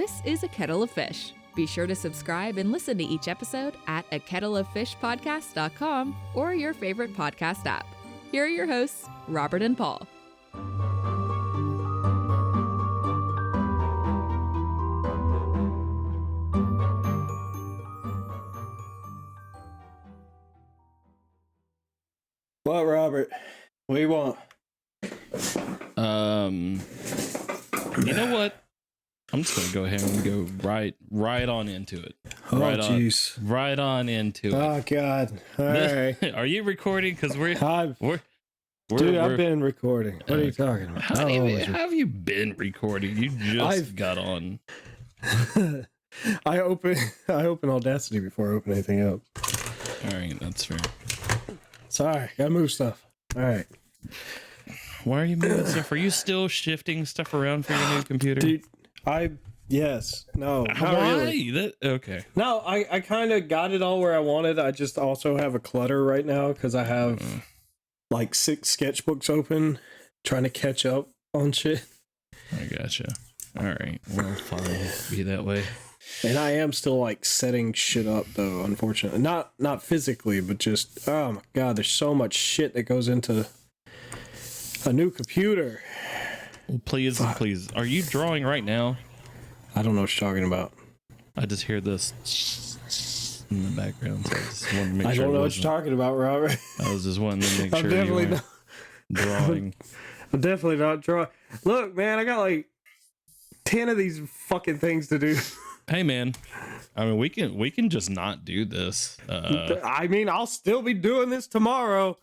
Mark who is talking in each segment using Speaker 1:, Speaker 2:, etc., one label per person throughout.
Speaker 1: This is A Kettle of Fish. Be sure to subscribe and listen to each episode at akettleoffishpodcast.com or your favorite podcast app. Here are your hosts, Robert and Paul.
Speaker 2: What, Robert? What do you want?
Speaker 3: You know what? I'm just gonna go ahead and go right on into it.
Speaker 2: Oh, jeez.
Speaker 3: Right on into it.
Speaker 2: Oh, God. All right.
Speaker 3: Are you recording? Because we're
Speaker 2: I've been recording. What are you talking about?
Speaker 3: How have you been recording? You just got on.
Speaker 2: I open Audacity before I open anything up.
Speaker 3: All right, that's fair.
Speaker 2: Sorry, gotta move stuff. All right.
Speaker 3: Why are you moving stuff? Are you still shifting stuff around for your new computer?
Speaker 2: Dude, yes. No.
Speaker 3: Why?
Speaker 2: Really.
Speaker 3: Okay.
Speaker 2: No, I kind of got it all where I wanted. I just also have a clutter right now because I have like 6 sketchbooks open trying to catch up on shit.
Speaker 3: I gotcha. All right. Well, fine. Be that way.
Speaker 2: And I am still like setting shit up though, unfortunately. Not physically, but just, oh my God, there's so much shit that goes into a new computer.
Speaker 3: Well, please. Are you drawing right now?
Speaker 2: I don't know what you're talking about.
Speaker 3: I just hear this in the background. So I just wanted to make
Speaker 2: I
Speaker 3: sure
Speaker 2: don't know what you're talking about, Robert.
Speaker 3: I was just wanting to make
Speaker 2: I'm
Speaker 3: sure
Speaker 2: definitely
Speaker 3: you weren't drawing.
Speaker 2: I'm definitely not drawing. Look, man, I got like 10 of these fucking things to do.
Speaker 3: Hey, man. I mean, we can just not do this.
Speaker 2: I mean, I'll still be doing this tomorrow.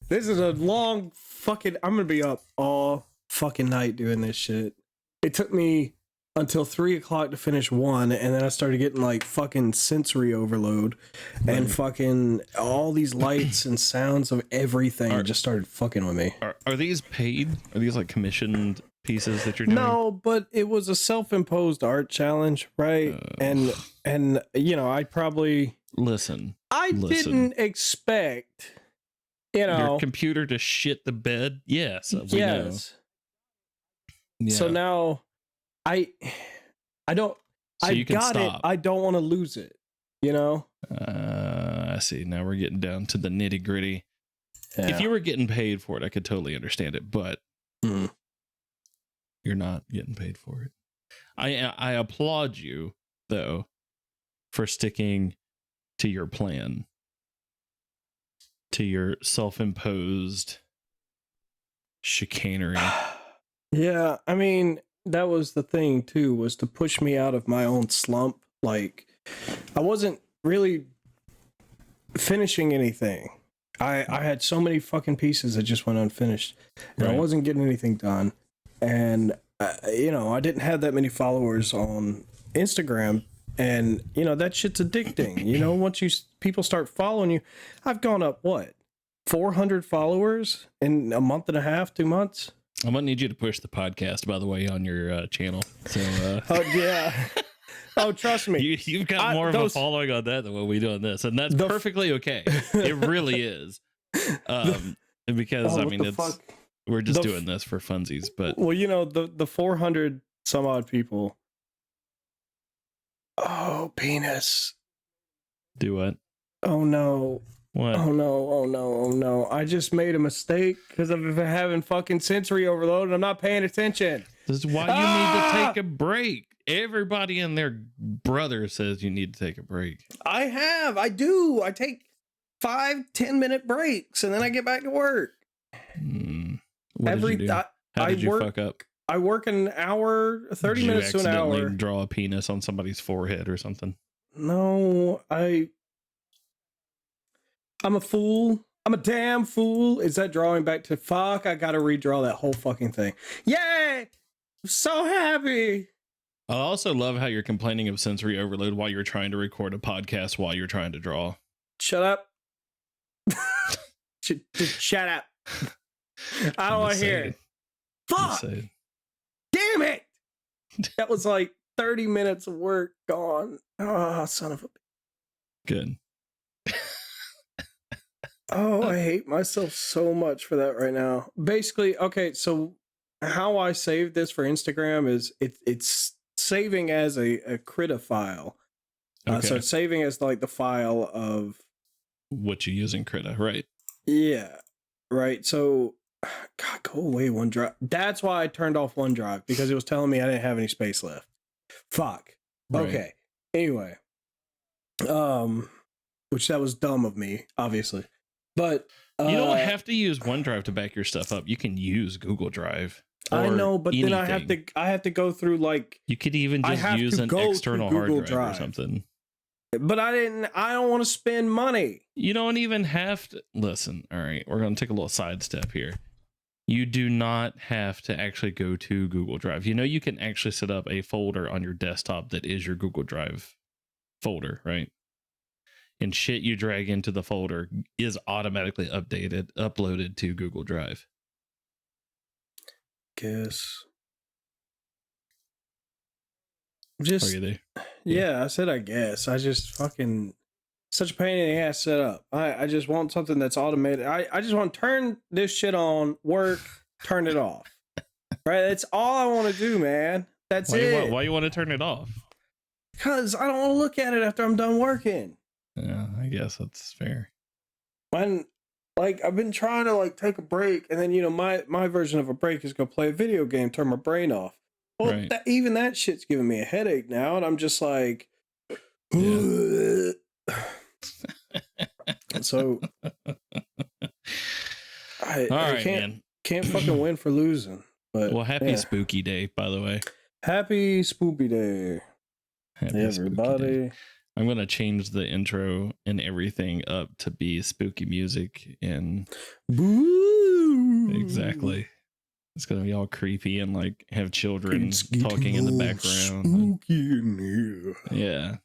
Speaker 2: This is a long fucking... I'm gonna be up all fucking night doing this shit. It took me until 3 o'clock to finish one, and then I started getting like fucking sensory overload and fucking all these lights and sounds of everything just started fucking with me.
Speaker 3: Are these paid? Are these like commissioned pieces that you're doing?
Speaker 2: No, but it was a self-imposed art challenge, right? And you know, I probably
Speaker 3: listen.
Speaker 2: Didn't expect, you know,
Speaker 3: your computer to shit the bed. Yes, we know. Yeah.
Speaker 2: So now I don't. So I got stop. It. I don't want to lose it. You know.
Speaker 3: I see. Now we're getting down to the nitty gritty.
Speaker 2: Yeah.
Speaker 3: If you were getting paid for it, I could totally understand it, but. You're not getting paid for it. I applaud you, though, for sticking to your plan, to your self-imposed chicanery.
Speaker 2: Yeah, I mean, that was the thing, too, was to push me out of my own slump. Like, I wasn't really finishing anything. I had so many fucking pieces that just went unfinished, and I wasn't getting anything done. And, you know, I didn't have that many followers on Instagram. And, you know, that shit's addicting. You know, once people start following you, I've gone up, 400 followers in a month and a half, 2 months?
Speaker 3: I'm going to need you to push the podcast, by the way, on your channel. So,
Speaker 2: oh, yeah. Oh, trust me.
Speaker 3: You've got more of a following on that than what we do on this. And that's perfectly okay. It really is. Because, I mean, we're just doing this for funsies, but...
Speaker 2: Well, you know, the 400 some odd people... Oh, penis.
Speaker 3: Do what?
Speaker 2: Oh, no.
Speaker 3: What?
Speaker 2: Oh, no. I just made a mistake because I've been having fucking sensory overload and I'm not paying attention.
Speaker 3: This is why you need to take a break. Everybody and their brother says you need to take a break.
Speaker 2: I do. I take 5-10 minute breaks and then I get back to work.
Speaker 3: What did you do? How did you fuck up?
Speaker 2: I work an hour, 30 minutes to an hour.
Speaker 3: Did you accidentally draw a penis on somebody's forehead or something?
Speaker 2: No, I'm a fool. I'm a damn fool. Is that drawing back to fuck? I gotta redraw that whole fucking thing. Yay! I'm so happy.
Speaker 3: I also love how you're complaining of sensory overload while you're trying to record a podcast while you're trying to draw.
Speaker 2: Shut up. Just shut up. I don't want to hear it. Fuck! Damn it! That was like 30 minutes of work gone. Oh, son of a...
Speaker 3: Good.
Speaker 2: Oh, I hate myself so much for that right now. Basically, okay, so how I saved this for Instagram is it's saving as a Krita file.
Speaker 3: Okay.
Speaker 2: So it's saving as like the file of
Speaker 3: what you use in Krita, right?
Speaker 2: Yeah. Right. So, God, go away, OneDrive. That's why I turned off OneDrive, because it was telling me I didn't have any space left. Fuck.
Speaker 3: Right.
Speaker 2: Okay. Anyway. Which that was dumb of me, obviously. But
Speaker 3: you don't have to use OneDrive to back your stuff up. You can use Google Drive.
Speaker 2: I know, but
Speaker 3: anything.
Speaker 2: then I have to go through like
Speaker 3: you could even just use an external hard drive or something.
Speaker 2: But I don't want to spend money.
Speaker 3: You don't even have to listen. All right, we're going to take a little sidestep here. You do not have to actually go to Google Drive. You know, you can actually set up a folder on your desktop that is your Google Drive folder, right? And shit you drag into the folder is automatically uploaded to Google Drive.
Speaker 2: Guess.
Speaker 3: Are you there?
Speaker 2: Yeah, I said I guess. I just fucking such a pain in the ass setup. I just want something that's automated. I just want to turn this shit on, work, turn it off. Right? That's all I want to do, man. That's it.
Speaker 3: Why you want to turn it off?
Speaker 2: Because I don't want to look at it after I'm done working.
Speaker 3: Yeah, I guess that's fair.
Speaker 2: When like I've been trying to like take a break, and then my version of a break is go play a video game, turn my brain off. Well,
Speaker 3: right.
Speaker 2: Even that shit's giving me a headache now, and I'm just like,
Speaker 3: yeah.
Speaker 2: So I can't fucking win for losing. But
Speaker 3: well, happy Spooky Day, by the way.
Speaker 2: Happy Spooky Day, everybody.
Speaker 3: I'm gonna change the intro and everything up to be spooky music and exactly. It's gonna be all creepy and like have children talking in the background.
Speaker 2: Spooky in here.
Speaker 3: Yeah.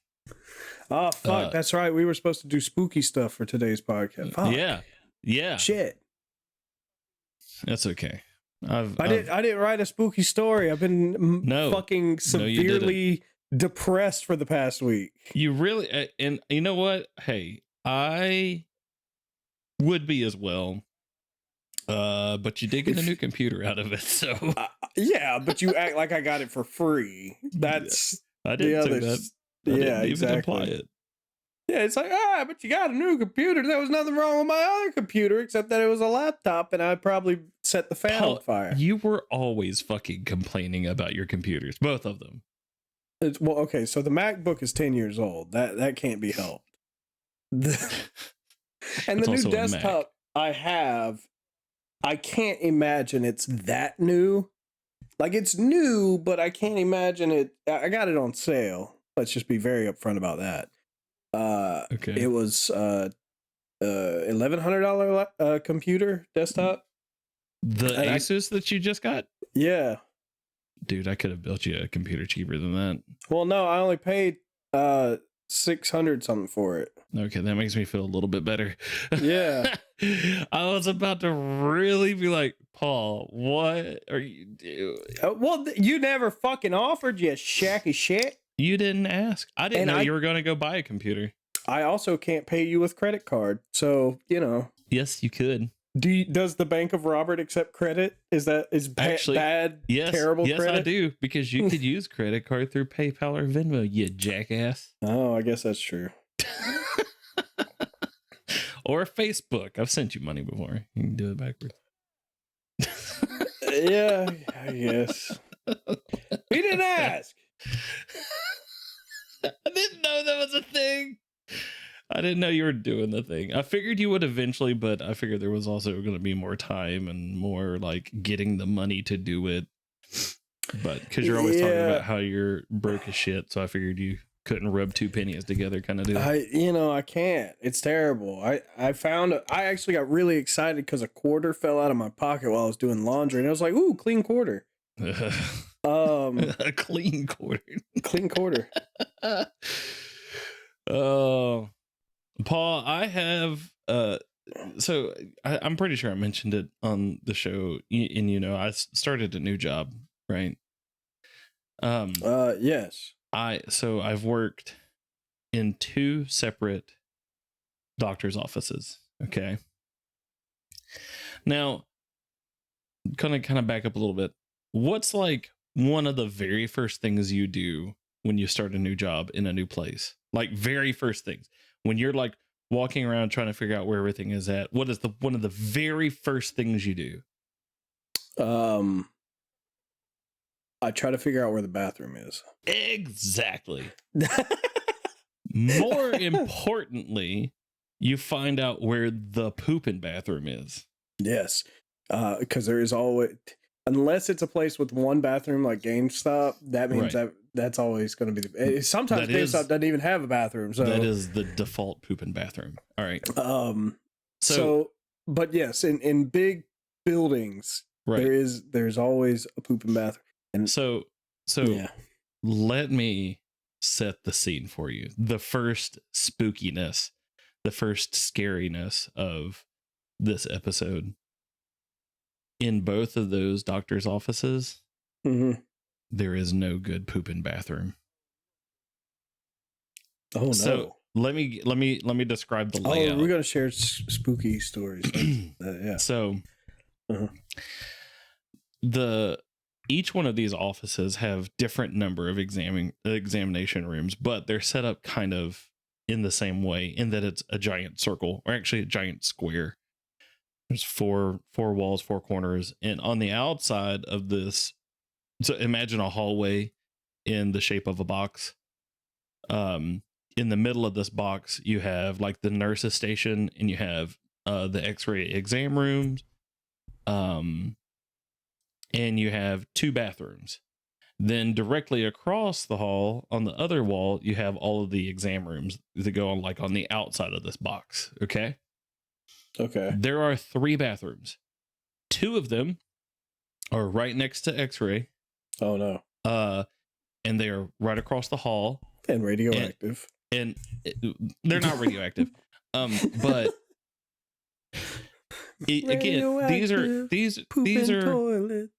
Speaker 2: Oh fuck, that's right. We were supposed to do spooky stuff for today's podcast. Fuck.
Speaker 3: Yeah.
Speaker 2: Shit.
Speaker 3: That's okay.
Speaker 2: I didn't write a spooky story. I've been fucking severely depressed for the past week.
Speaker 3: You really, and you know what? Hey, I would be as well. But you did get a new computer out of it, so
Speaker 2: yeah. But you act like I got it for free. That's
Speaker 3: I didn't say that. I didn't even imply it.
Speaker 2: Yeah, it's like but you got a new computer. There was nothing wrong with my other computer except that it was a laptop, and I probably set the fan on fire.
Speaker 3: You were always fucking complaining about your computers, both of them.
Speaker 2: Well, okay, so the MacBook is 10 years old. That can't be helped. And the new desktop I have, I can't imagine it's that new. Like, it's new, but I can't imagine it. I got it on sale. Let's just be very upfront about that. Okay. It was $1,100 computer desktop.
Speaker 3: The Asus that you just got?
Speaker 2: Yeah.
Speaker 3: Dude, I could have built you a computer cheaper than that.
Speaker 2: Well, no, I only paid $600 something for it.
Speaker 3: Okay, that makes me feel a little bit better.
Speaker 2: Yeah.
Speaker 3: I was about to really be like, Paul, what are you doing?
Speaker 2: Well, you never fucking offered, you shaky shit.
Speaker 3: You didn't ask. I didn't know you were going to go buy a computer. I
Speaker 2: also can't pay you with credit card. So,
Speaker 3: Yes, you could.
Speaker 2: Does the Bank of Robert accept credit? Actually, bad,
Speaker 3: yes,
Speaker 2: terrible credit?
Speaker 3: Yes, I do, because you could use credit card through PayPal or Venmo, you jackass.
Speaker 2: Oh, I guess that's true.
Speaker 3: Or Facebook. I've sent you money before. You can do it backwards.
Speaker 2: Yeah, I guess. We didn't ask.
Speaker 3: I didn't know that was a thing. I didn't know you were doing the thing. I figured you would eventually, but I figured there was also going to be more time and more like getting the money to do it. But because you're always talking about how you're broke as shit, so I figured you couldn't rub two pennies together kind of deal.
Speaker 2: I can't. It's terrible. I actually got really excited because a quarter fell out of my pocket while I was doing laundry, and I was like, ooh, clean quarter.
Speaker 3: A clean quarter.
Speaker 2: Clean quarter.
Speaker 3: Oh, Paul, I have so I'm pretty sure I mentioned it on the show, and I started a new job, right?
Speaker 2: Yes.
Speaker 3: I've worked in 2 separate doctor's offices. Okay. Now, kind of back up a little bit. What's like one of the very first things you do when you start a new job in a new place? Like very first things. When you're like walking around trying to figure out where everything is at, what is one of the very first things you do?
Speaker 2: I try to figure out where the bathroom is.
Speaker 3: Exactly. More importantly, you find out where the pooping bathroom is.
Speaker 2: Yes. Because there is always, unless it's a place with one bathroom like GameStop, that means that's always going to be sometimes GameStop doesn't even have a bathroom. So
Speaker 3: that is the default pooping bathroom. All right.
Speaker 2: So but yes, in big buildings, there's always a pooping bathroom. And
Speaker 3: so let me set the scene for you. The first spookiness, the first scariness of this episode. In both of those doctors' offices, there is no good pooping bathroom.
Speaker 2: Oh no!
Speaker 3: So let me describe the layout.
Speaker 2: Oh, we're gonna share spooky stories. Yeah.
Speaker 3: So each one of these offices have different number of examination rooms, but they're set up kind of in the same way in that it's a giant circle, or actually a giant square. There's four walls, four corners, and on the outside of this, so imagine a hallway in the shape of a box. In the middle of this box, you have like the nurse's station, and you have the X-ray exam rooms, and you have two bathrooms. Then directly across the hall, on the other wall, you have all of the exam rooms that go on like on the outside of this box. Okay. There are 3 bathrooms. 2 of them are right next to X-ray.
Speaker 2: Oh no.
Speaker 3: And they are right across the hall.
Speaker 2: And radioactive.
Speaker 3: And they're not radioactive. But again, these are
Speaker 2: toilet.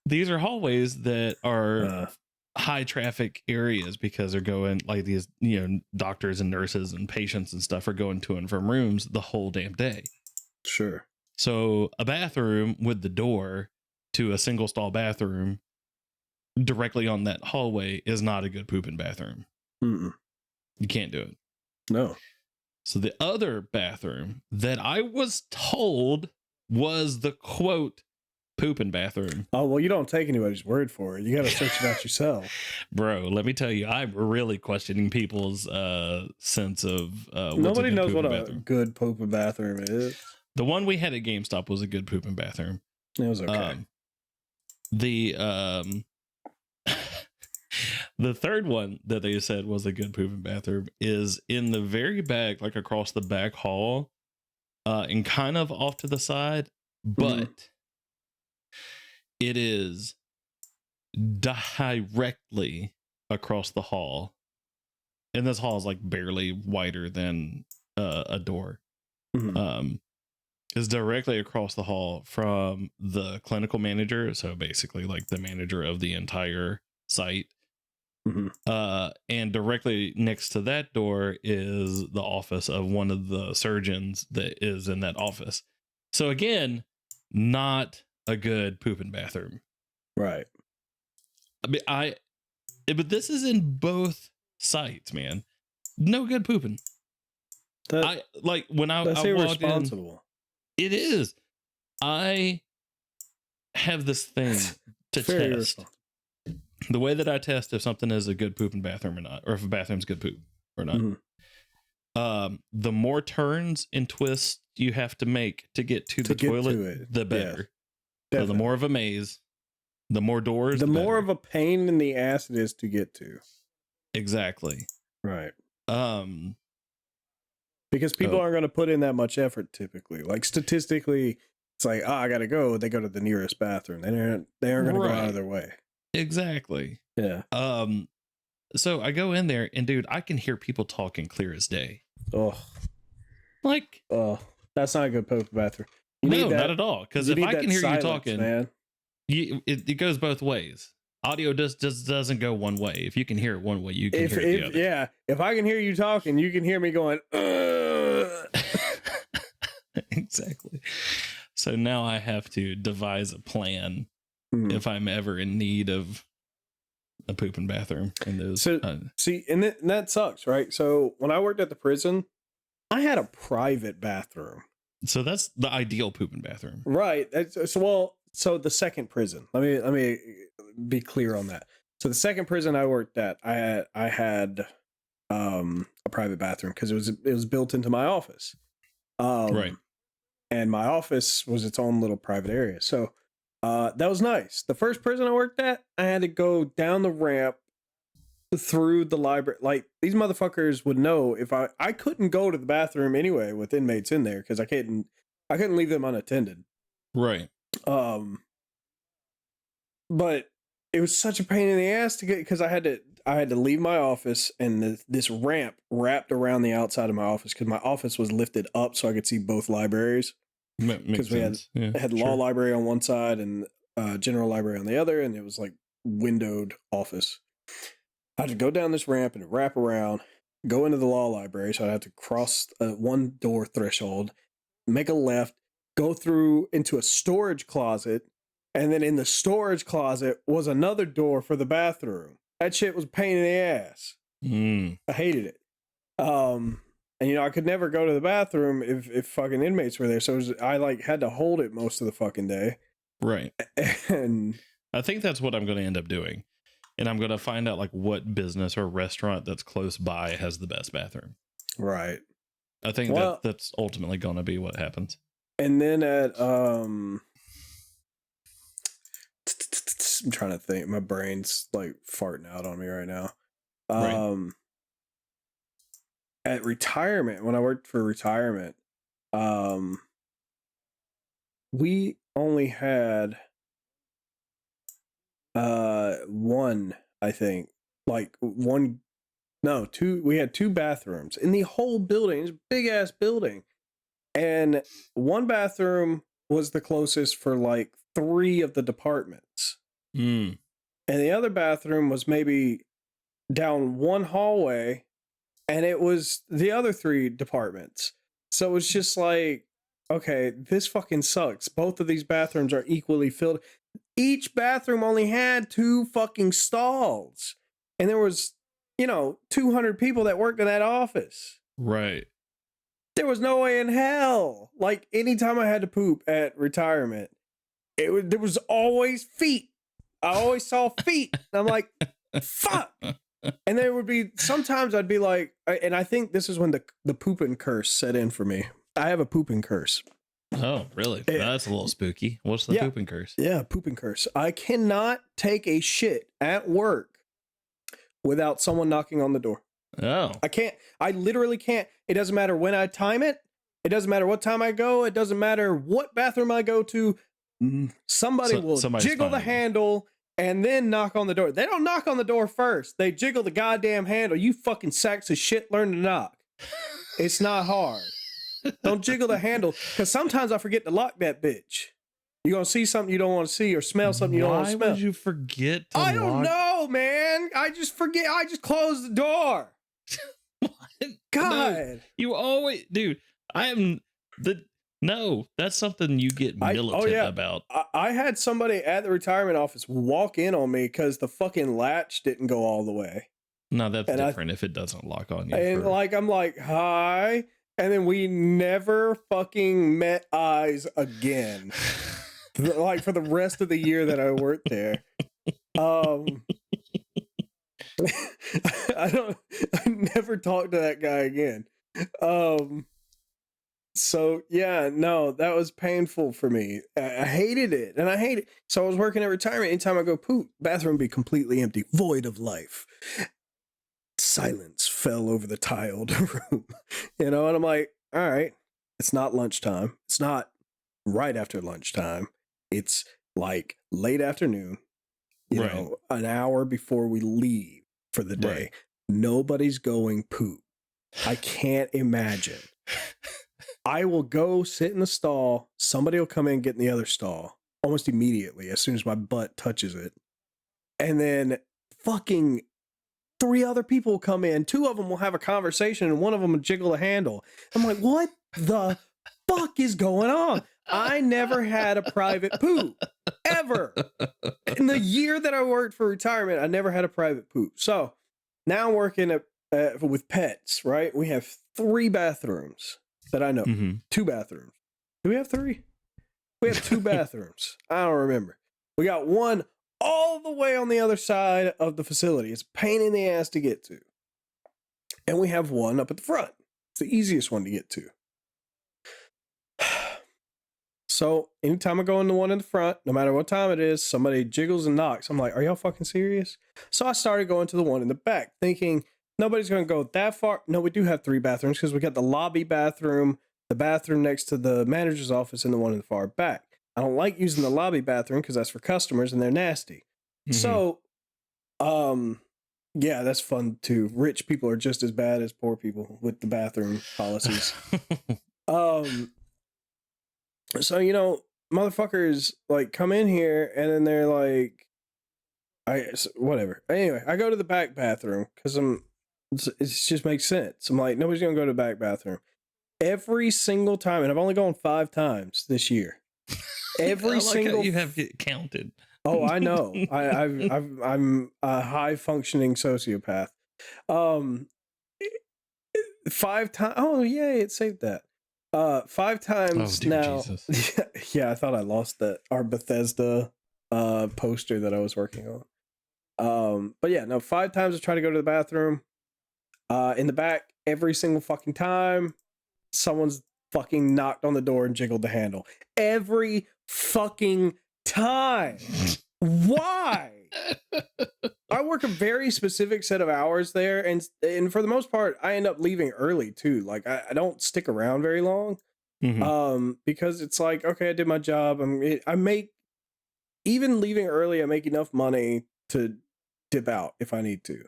Speaker 3: These are hallways that are high traffic areas because they're going like these, doctors and nurses and patients and stuff are going to and from rooms the whole damn day.
Speaker 2: Sure.
Speaker 3: So a bathroom with the door to a single stall bathroom directly on that hallway is not a good pooping bathroom.
Speaker 2: Mm-mm.
Speaker 3: You can't do it.
Speaker 2: No.
Speaker 3: So the other bathroom that I was told was the quote pooping bathroom.
Speaker 2: Oh, well, you don't take anybody's word for it. You got to search it out yourself.
Speaker 3: Bro, let me tell you, I'm really questioning people's sense of
Speaker 2: nobody knows what a good pooping bathroom is.
Speaker 3: The one we had at GameStop was a good pooping bathroom.
Speaker 2: It was okay.
Speaker 3: The third one that they said was a good pooping bathroom is in the very back, like across the back hall, and kind of off to the side, but it is directly across the hall. And this hall is like barely wider than a door. Is directly across the hall from the clinical manager. So basically like the manager of the entire site. And directly next to that door is the office of one of the surgeons that is in that office. So again, not a good pooping bathroom.
Speaker 2: Right.
Speaker 3: I mean, but this is in both sites, man. No good pooping. That's
Speaker 2: irresponsible.
Speaker 3: It is. I have this thing to test. The way that I test if something is a good pooping bathroom or not, or if a bathroom's good poop or not. The more turns and twists you have to make to get to the toilet, the better. So the more of a maze, the more doors,
Speaker 2: the more of a pain in the ass it is to get to.
Speaker 3: Exactly.
Speaker 2: Right. Because people aren't going to put in that much effort typically. Like statistically, it's like, I got to go. They go to the nearest bathroom. They aren't going to go out of their way.
Speaker 3: Exactly.
Speaker 2: Yeah.
Speaker 3: So I go in there and dude, I can hear people talking clear as day.
Speaker 2: Oh. That's not a good poop bathroom.
Speaker 3: No, not at all. Because if I can hear you talking,
Speaker 2: man,
Speaker 3: it goes both ways. Audio just doesn't go one way. If you can hear it one way, you can hear it the other.
Speaker 2: Yeah. If I can hear you talking, you can hear me going,
Speaker 3: Exactly. So now I have to devise a plan if I'm ever in need of a poop and bathroom in those.
Speaker 2: So see, and that sucks, right? So when I worked at the prison, I had a private bathroom.
Speaker 3: So that's the ideal poop and bathroom,
Speaker 2: right? So the second prison. Let me be clear on that. So the second prison I worked at, I had a private bathroom because it was built into my office.
Speaker 3: Right.
Speaker 2: And my office was its own little private area. So that was nice. The first prison I worked at, I had to go down the ramp through the library. Like, these motherfuckers would know if I couldn't go to the bathroom anyway with inmates in there because I couldn't leave them unattended.
Speaker 3: Right.
Speaker 2: But it was such a pain in the ass to get, because I had to leave my office, and this ramp wrapped around the outside of my office because my office was lifted up so I could see both libraries. Because we had law library on one side and general library on the other, and it was like windowed office. I had to go down this ramp and wrap around, go into the law library, so I'd have to cross one door threshold, make a left, go through into a storage closet, and then in the storage closet was another door for the bathroom. That shit was a pain in the ass. I hated it. And I could never go to the bathroom if fucking inmates were there. So I had to hold it most of the fucking day.
Speaker 3: Right.
Speaker 2: And
Speaker 3: I think that's what I'm going to end up doing. And I'm going to find out like what business or restaurant that's close by has the best bathroom.
Speaker 2: Right.
Speaker 3: I think that's ultimately going to be what happens.
Speaker 2: And then at I'm trying to think. My brain's like farting out on me right now.
Speaker 3: Right.
Speaker 2: At retirement, when I worked for retirement, we only had one, I think, two. We had two bathrooms in the whole building. It's a big ass building, and one bathroom was the closest for like 3 of the departments. And the other bathroom was maybe down one hallway, and it was the other 3 departments. So it's just like, okay, this fucking sucks. Both of these bathrooms are equally filled. Each bathroom only had 2 fucking stalls. And there was, 200 people that worked in that office.
Speaker 3: Right.
Speaker 2: There was no way in hell. Like, anytime I had to poop at retirement, there was always feet. I always saw feet. And I'm like, fuck. And there would be, sometimes I'd be like, and I think this is when the pooping curse set in for me. I have a pooping curse.
Speaker 3: Oh, really? That's a little spooky. What's the pooping curse?
Speaker 2: Yeah, pooping curse. I cannot take a shit at work without someone knocking on the door.
Speaker 3: Oh.
Speaker 2: I can't. I literally can't. It doesn't matter when I time it. It doesn't matter what time I go. It doesn't matter what bathroom I go to. Somebody will jiggle the handle and then knock on the door. They don't knock on the door first. They jiggle the goddamn handle. You fucking sacks of shit, learn to knock. It's not hard. Don't jiggle the handle, because sometimes I forget to lock that bitch. You're going to see something you don't want to see or smell something you don't want to smell.
Speaker 3: Why would you forget to
Speaker 2: I don't know, man. I just forget. I just close the door.
Speaker 3: What?
Speaker 2: God.
Speaker 3: No, you always... Dude, No, that's something you get militant about.
Speaker 2: I had somebody at the retirement office walk in on me because the fucking latch didn't go all the way.
Speaker 3: No, that's different if it doesn't lock on you.
Speaker 2: And I'm like, hi. And then we never fucking met eyes again. Like, for the rest of the year that I worked there. I never talked to that guy again. So yeah, no, that was painful for me. I hated it, and I hate it. So I was working at retirement. Anytime I go poop, bathroom be completely empty, void of life. Silence fell over the tiled room, and I'm like, all right, it's not lunchtime. It's not right after lunchtime. It's like late afternoon, you know, an hour before we leave for the day. Right. Nobody's going poop. I can't imagine. I will go sit in the stall. Somebody will come in and get in the other stall almost immediately as soon as my butt touches it. And then fucking 3 other people will come in. 2 of them will have a conversation and one of them will jiggle the handle. I'm like, what the fuck is going on? I never had a private poop ever. In the year that I worked for retirement, I never had a private poop. So now I'm working with pets, right? We have 3 bathrooms that I know. 2 bathrooms. Do we have 3? We have 2 bathrooms. I don't remember. We got one all the way on the other side of the facility. It's a pain in the ass to get to. And we have one up at the front. It's the easiest one to get to. So anytime I go in the one in the front, no matter what time it is, somebody jiggles and knocks. I'm like, are y'all fucking serious? So I started going to the one in the back, thinking nobody's going to go that far. No, we do have 3 bathrooms because we got the lobby bathroom, the bathroom next to the manager's office, and the one in the far back. I don't like using the lobby bathroom because that's for customers and they're nasty. So, yeah, that's fun too. Rich people are just as bad as poor people with the bathroom policies. So, you know, motherfuckers like come in here and then they're like, whatever. Anyway, I go to the back bathroom because it just makes sense. I'm like, nobody's going to go to the back bathroom. Every single time, and I've only gone 5 times this year. Every single
Speaker 3: you have it counted.
Speaker 2: Oh, I know. I'm a high functioning sociopath. 5 times. Oh, yay! It saved that. 5 times now. Yeah, I thought I lost our Bethesda poster that I was working on. But yeah, no. 5 times I try to go to the bathroom. In the back, every single fucking time, someone's fucking knocked on the door and jiggled the handle. Every fucking time. Why? I work a very specific set of hours there, and for the most part, I end up leaving early too. Like I don't stick around very long, because it's like, okay, I did my job. I make, even leaving early, I make enough money to dip out if I need to.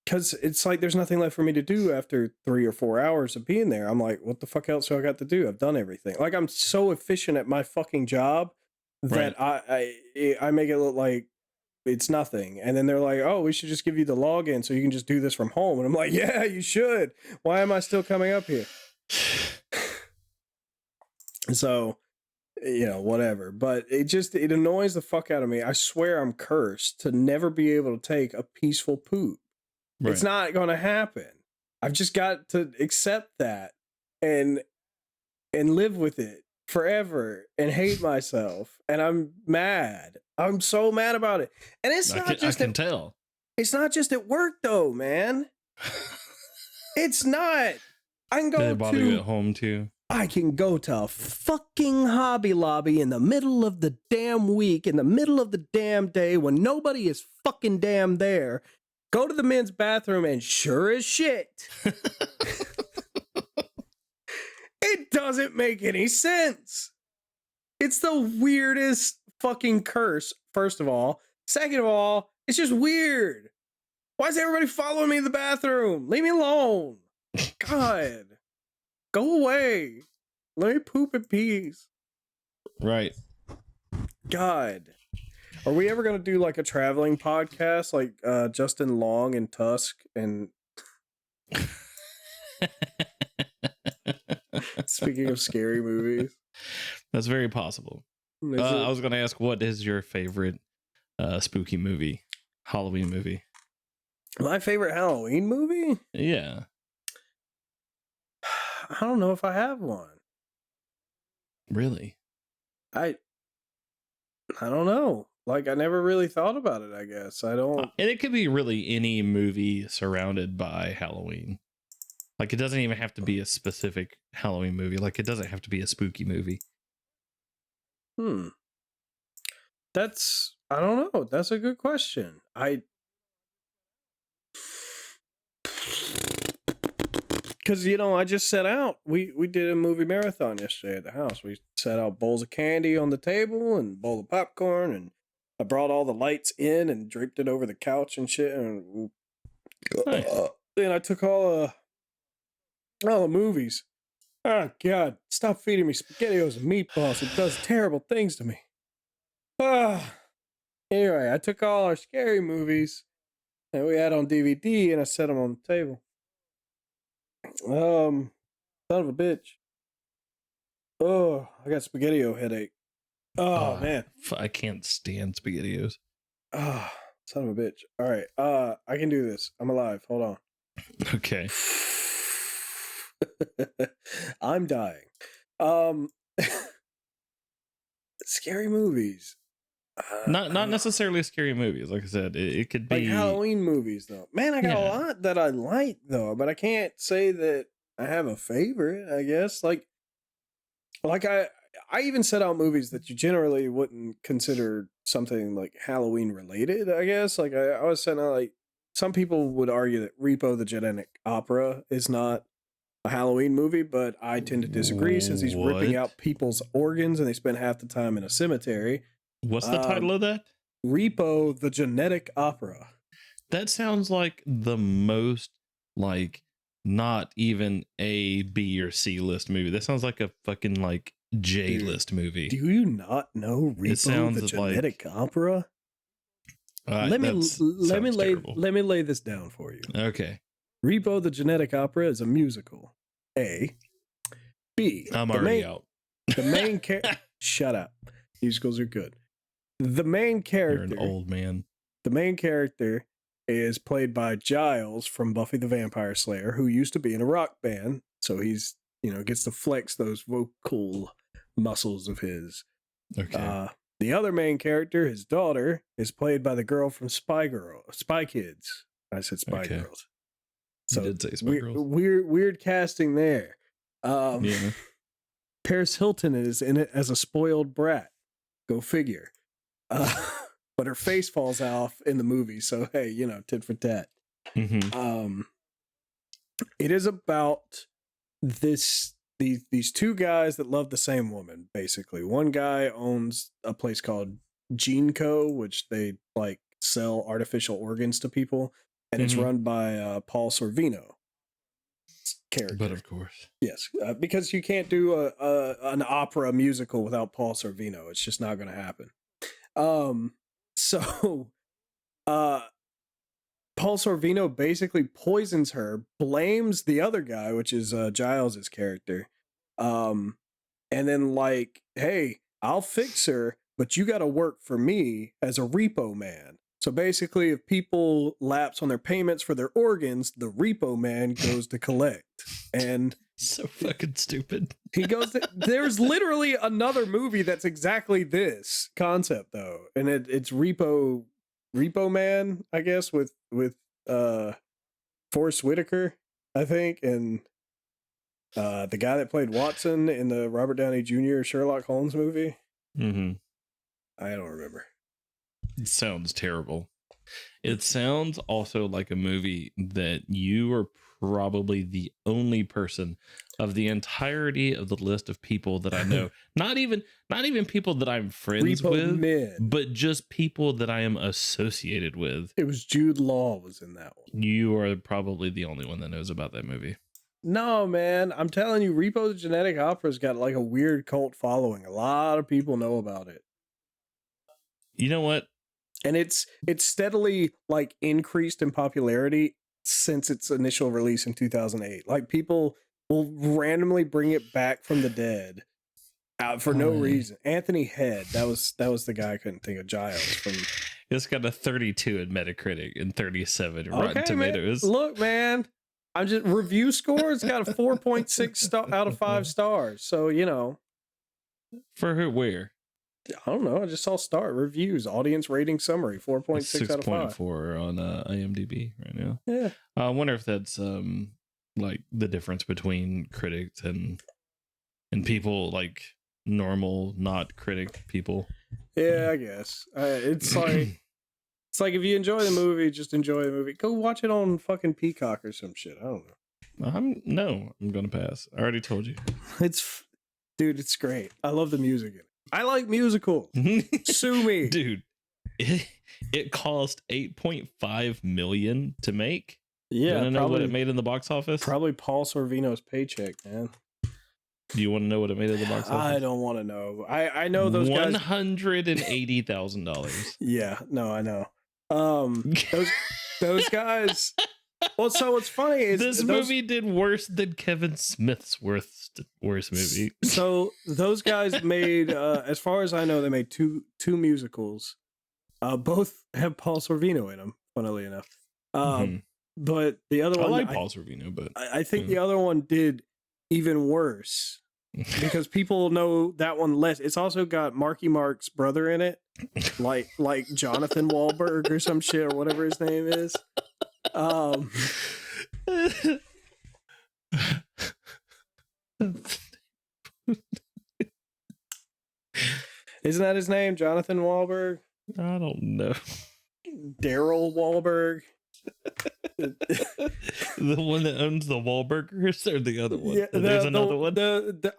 Speaker 2: Because it's like there's nothing left for me to do after 3 or 4 hours of being there. I'm like, what the fuck else do I got to do? I've done everything. Like, I'm so efficient at my fucking job that I make it look like it's nothing. And then they're like, oh, we should just give you the login so you can just do this from home. And I'm like, yeah, you should. Why am I still coming up here? So, you know, whatever. But it annoys the fuck out of me. I swear I'm cursed to never be able to take a peaceful poop. Right. It's not going to happen. I've just got to accept that and live with it forever and hate myself. And I'm mad. I'm so mad about it. And it's not just
Speaker 3: I can tell.
Speaker 2: It's not just at work though, man. It's not. I can go
Speaker 3: Did it bother you at home too?
Speaker 2: I can go to a fucking Hobby Lobby in the middle of the damn week, in the middle of the damn day when nobody is fucking damn there. Go to the men's bathroom and sure as shit, it doesn't make any sense. It's the weirdest fucking curse, first of all. Second of all, it's just weird. Why is everybody following me in the bathroom? Leave me alone. God. Go away. Let me poop in peace.
Speaker 3: Right.
Speaker 2: God. Are we ever going to do like a traveling podcast like Justin Long and Tusk and speaking of scary movies?
Speaker 3: That's very possible. I was going to ask, what is your favorite spooky movie, Halloween movie?
Speaker 2: My favorite Halloween movie?
Speaker 3: Yeah.
Speaker 2: I don't know if I have one.
Speaker 3: Really?
Speaker 2: I don't know. Like, I never really thought about it, I guess. I don't...
Speaker 3: And it could be really any movie surrounded by Halloween. Like, it doesn't even have to be a specific Halloween movie. Like, it doesn't have to be a spooky movie.
Speaker 2: That's... I don't know. That's a good question. Because, you know, I just set out. We did a movie marathon yesterday at the house. We set out bowls of candy on the table and a bowl of popcorn, and I brought all the lights in and draped it over the couch and shit. And then I took all the movies. Oh, God. Stop feeding me SpaghettiOs and meatballs. It does terrible things to me. Anyway, I took all our scary movies that we had on DVD and I set them on the table. Son of a bitch. Oh, I got spaghetti-o headache. Oh, man.
Speaker 3: I can't stand SpaghettiOs.
Speaker 2: Oh, son of a bitch. All right. I can do this. I'm alive. Hold on.
Speaker 3: Okay.
Speaker 2: I'm dying. Scary movies.
Speaker 3: Not necessarily scary movies. Like I said, it could be
Speaker 2: like Halloween movies, though. Man, I got a lot that I like, though, but I can't say that I have a favorite. I guess like I even set out movies that you generally wouldn't consider something like Halloween related. I guess like I was setting out like some people would argue that Repo the Genetic Opera is not a Halloween movie, but I tend to disagree since he's ripping out people's organs and they spend half the time in a cemetery.
Speaker 3: What's the title of that?
Speaker 2: Repo the Genetic Opera.
Speaker 3: That sounds like the most like not even A, B, or C list movie. That sounds like a fucking like J list movie.
Speaker 2: Do you not know Repo the Genetic Opera? Let me lay this down for you.
Speaker 3: Okay.
Speaker 2: Repo the Genetic Opera is a musical. A. B.
Speaker 3: I'm already out.
Speaker 2: The main character. Shut up. Musicals are good. The main character.
Speaker 3: You're an old man.
Speaker 2: The main character is played by Giles from Buffy the Vampire Slayer, who used to be in a rock band. So he's, gets to flex those vocal muscles of his.
Speaker 3: Okay.
Speaker 2: The other main character, his daughter, is played by the girl from Spy Kids. I said Spy Girls. So
Speaker 3: you did say Spy Girls.
Speaker 2: Weird casting there.
Speaker 3: Yeah.
Speaker 2: Paris Hilton is in it as a spoiled brat. Go figure. But her face falls off in the movie, so hey, tit for tat.
Speaker 3: Mm-hmm.
Speaker 2: It is about these two guys that love the same woman, basically. One guy owns a place called Gene Co., which they like sell artificial organs to people, and it's run by Paul Sorvino character.
Speaker 3: But of course.
Speaker 2: Yes, because you can't do an opera musical without Paul Sorvino. It's just not going to happen. So Paul Sorvino basically poisons her, blames the other guy, which is Giles's character. And then like, hey, I'll fix her, but you got to work for me as a repo man. So basically, if people lapse on their payments for their organs, the repo man goes to collect. And
Speaker 3: so fucking stupid.
Speaker 2: He goes there's literally another movie that's exactly this concept though. And it's Repo Man, I guess, with Forrest Whitaker, I think, and the guy that played Watson in the Robert Downey Jr. Sherlock Holmes movie.
Speaker 3: Mm-hmm.
Speaker 2: I don't remember.
Speaker 3: It sounds terrible. It sounds also like a movie that you are probably the only person of the entirety of the list of people that I know, not even people that I'm friends with, but just people that I am associated with.
Speaker 2: It was Jude Law was in that one.
Speaker 3: You are probably the only one that knows about that movie.
Speaker 2: No, man, I'm telling you, Repo the Genetic Opera's got like a weird cult following. A lot of people know about it.
Speaker 3: You know what?
Speaker 2: And it's steadily like increased in popularity since its initial release in 2008. Like people will randomly bring it back from the dead for no reason. Anthony Head, that was the guy I couldn't think of. Giles from.
Speaker 3: It's got a 32 in Metacritic and 37 in Rotten Tomatoes.
Speaker 2: Man. Look, man, I'm just review score. It's got a 4.6 out of 5 stars. So
Speaker 3: for who? Where?
Speaker 2: I don't know. I just saw star reviews, audience rating summary, 4.6 out of 5.
Speaker 3: 6.4 on IMDb right now.
Speaker 2: Yeah.
Speaker 3: I wonder if that's like the difference between critics and people like normal, not critic people.
Speaker 2: Yeah, I guess. It's like if you enjoy the movie, just enjoy the movie. Go watch it on fucking Peacock or some shit. I don't know.
Speaker 3: I'm gonna pass. I already told you.
Speaker 2: Dude, it's great. I love the music in it. I like musicals. Sue me.
Speaker 3: Dude, it cost $8.5 million to make.
Speaker 2: Yeah.
Speaker 3: You want to know what it made in the box office?
Speaker 2: Probably Paul Sorvino's paycheck, man.
Speaker 3: Do you want to know what it made in the box office?
Speaker 2: I don't want to know. I know those guys.
Speaker 3: $180,000.
Speaker 2: Yeah, no, I know. Those guys Well, so what's funny is
Speaker 3: this movie did worse than Kevin Smith's worst movie.
Speaker 2: So those guys made, as far as I know, they made two musicals. Both have Paul Sorvino in them, funnily enough. But the other one,
Speaker 3: I like Paul Sorvino, but
Speaker 2: I think the other one did even worse because people know that one less. It's also got Marky Mark's brother in it, like Jonathan Wahlberg or some shit or whatever his name is. Isn't that his name, Jonathan Wahlberg?
Speaker 3: I don't know.
Speaker 2: Daryl Wahlberg.
Speaker 3: The one that owns the Wahlburgers or the other one?
Speaker 2: Yeah,
Speaker 3: There's another one.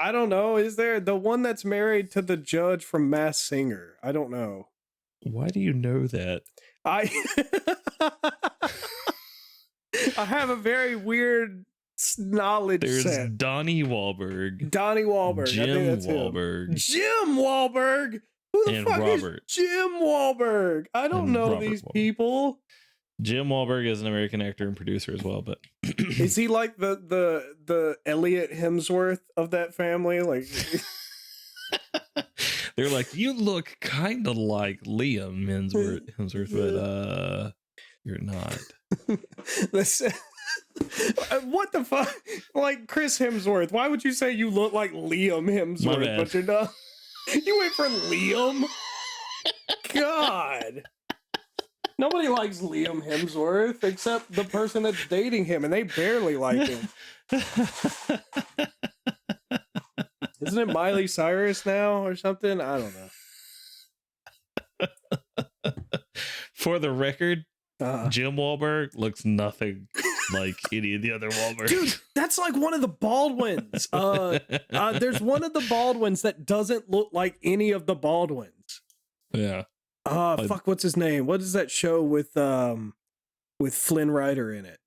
Speaker 2: I don't know. Is there the one that's married to the judge from Masked Singer? I don't know.
Speaker 3: Why do you know that?
Speaker 2: I have a very weird knowledge
Speaker 3: There's
Speaker 2: set.
Speaker 3: Donnie Wahlberg.
Speaker 2: Donnie Wahlberg.
Speaker 3: Jim Wahlberg.
Speaker 2: Jim Wahlberg. Who the
Speaker 3: And
Speaker 2: fuck
Speaker 3: Robert.
Speaker 2: is Jim Wahlberg? I don't
Speaker 3: And
Speaker 2: know
Speaker 3: Robert
Speaker 2: these
Speaker 3: Wahlberg.
Speaker 2: people.
Speaker 3: Jim Wahlberg is an American actor and producer as well, but
Speaker 2: Is he like the Elliot Hemsworth of that family? Like
Speaker 3: they're like, you look kind of like Liam Hemsworth, but you're not.
Speaker 2: What the fuck? Like Chris Hemsworth. Why would you say you look like Liam
Speaker 3: My
Speaker 2: Hemsworth,
Speaker 3: bad.
Speaker 2: but you're not? You went for Liam? God. Nobody likes Liam Hemsworth except the person that's dating him, and they barely like him. Isn't it Miley Cyrus now or something? I don't know.
Speaker 3: For the record, Jim Wahlberg looks nothing like any of the other Wahlbergs.
Speaker 2: Dude, that's like one of the Baldwins. There's one of the Baldwins that doesn't look like any of the Baldwins.
Speaker 3: Yeah.
Speaker 2: Fuck, what's his name? What is that show with Flynn Rider in it?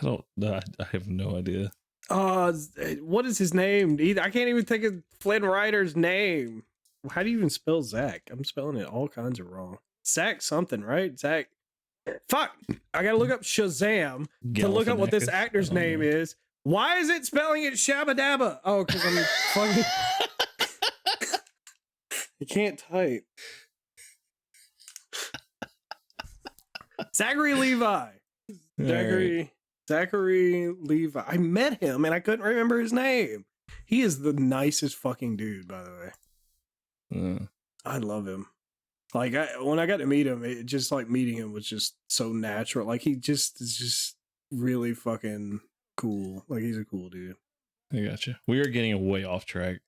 Speaker 3: I have no idea.
Speaker 2: What is his name? I can't even think of Flynn Rider's name. How do you even spell Zach? I'm spelling it all kinds of wrong. Zach something, right? Zach. Fuck. I gotta look up Shazam to look up what this actor's name is. Why is it spelling it Shabba Dabba? Oh, because I'm fucking. I can't type. Zachary Levi. Zachary Levi. I met him and I couldn't remember his name. He is the nicest fucking dude, by the way. I love him. Like when I got to meet him, it just like meeting him was just so natural. Like he just is just really fucking cool. Like he's a cool dude.
Speaker 3: I gotcha. We are getting way off track.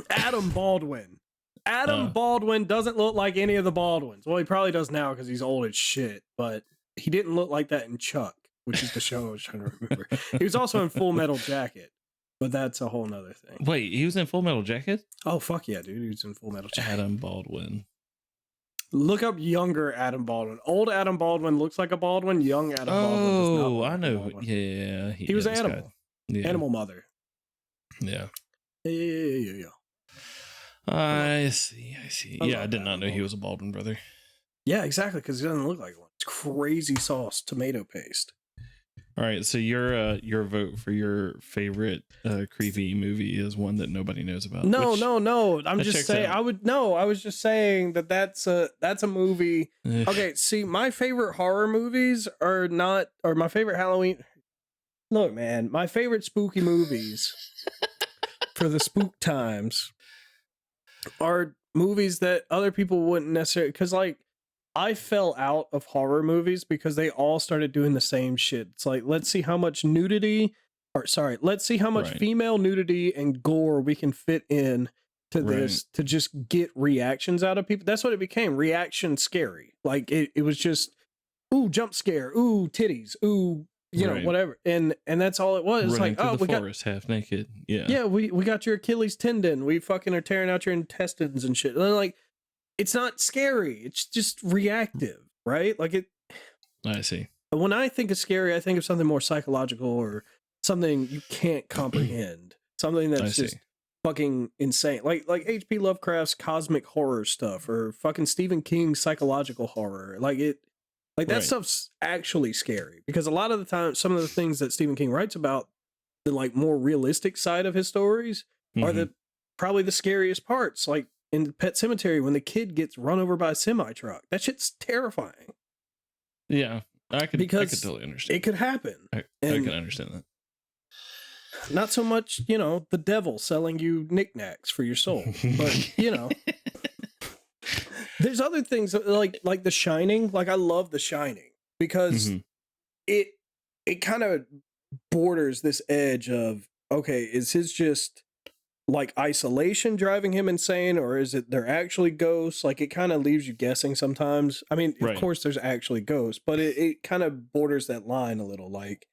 Speaker 2: Adam Baldwin. Adam Baldwin doesn't look like any of the Baldwins. Well, he probably does now because he's old as shit, but he didn't look like that in Chuck, which is the show I was trying to remember. He was also in Full Metal Jacket, but that's a whole nother thing.
Speaker 3: Wait, he was in Full Metal Jacket?
Speaker 2: Oh, fuck yeah, dude. He was in Full Metal Jacket.
Speaker 3: Adam Baldwin.
Speaker 2: Look up younger Adam Baldwin. Old Adam Baldwin looks like a Baldwin. Young Adam Baldwin does not look
Speaker 3: I
Speaker 2: like
Speaker 3: know.
Speaker 2: a Baldwin.
Speaker 3: Yeah.
Speaker 2: He was Animal.
Speaker 3: Yeah.
Speaker 2: Animal Mother.
Speaker 3: Yeah.
Speaker 2: Yeah.
Speaker 3: I see. Yeah, I did
Speaker 2: Adam
Speaker 3: not know he
Speaker 2: Baldwin.
Speaker 3: was a Baldwin brother.
Speaker 2: Yeah, exactly, because he doesn't look like one. It's crazy sauce tomato paste.
Speaker 3: All right, so your vote for your favorite creepy movie is one that nobody knows about.
Speaker 2: No. I'm
Speaker 3: that
Speaker 2: just
Speaker 3: checks
Speaker 2: saying.
Speaker 3: out.
Speaker 2: I was just saying that's a movie.
Speaker 3: Ugh.
Speaker 2: Okay, see, my favorite horror movies are not, or my favorite Halloween. Look, man, my favorite spooky movies for the spook times are movies that other people wouldn't necessarily, because like I fell out of horror movies because they all started doing the same shit. It's like, let's see how much let's see how much
Speaker 3: Right.
Speaker 2: female nudity and gore we can fit in to this to just get reactions out of people. That's what it became. Reaction scary. Like it was just, ooh, jump scare, ooh, titties, ooh, you know,
Speaker 3: Right.
Speaker 2: whatever. And that's all it was. It's
Speaker 3: Running
Speaker 2: like,
Speaker 3: through
Speaker 2: oh,
Speaker 3: the
Speaker 2: we got
Speaker 3: forest half naked. Yeah.
Speaker 2: yeah, we got your Achilles tendon. We fucking are tearing out your intestines and shit. And then, like, it's not scary. It's just reactive, right? Like it.
Speaker 3: I see.
Speaker 2: When I think of scary, I think of something more psychological or something you can't comprehend. Something
Speaker 3: I
Speaker 2: that's
Speaker 3: see.
Speaker 2: just fucking insane. Like H.P. Lovecraft's cosmic horror stuff or fucking Stephen King's psychological horror. Like it. Like that
Speaker 3: Right.
Speaker 2: stuff's actually scary because a lot of the time, some of the things that Stephen King writes about, the like more realistic side of his stories, are
Speaker 3: Mhm.
Speaker 2: probably the scariest parts. Like in Pet Cemetery, when the kid gets run over by a semi truck, that shit's terrifying
Speaker 3: Yeah, I could
Speaker 2: because
Speaker 3: totally understand.
Speaker 2: it could happen.
Speaker 3: I
Speaker 2: And
Speaker 3: can understand that.
Speaker 2: not so much, the devil selling you knickknacks for your soul, but there's other things like The Shining. Like I love The Shining because
Speaker 3: Mhm.
Speaker 2: it kind of borders this edge of, okay, is his just like isolation driving him insane, or is it they're actually ghosts? Like it kind of leaves you guessing sometimes. I mean,
Speaker 3: Right.
Speaker 2: of course there's actually ghosts, but it kind of borders that line a little. Like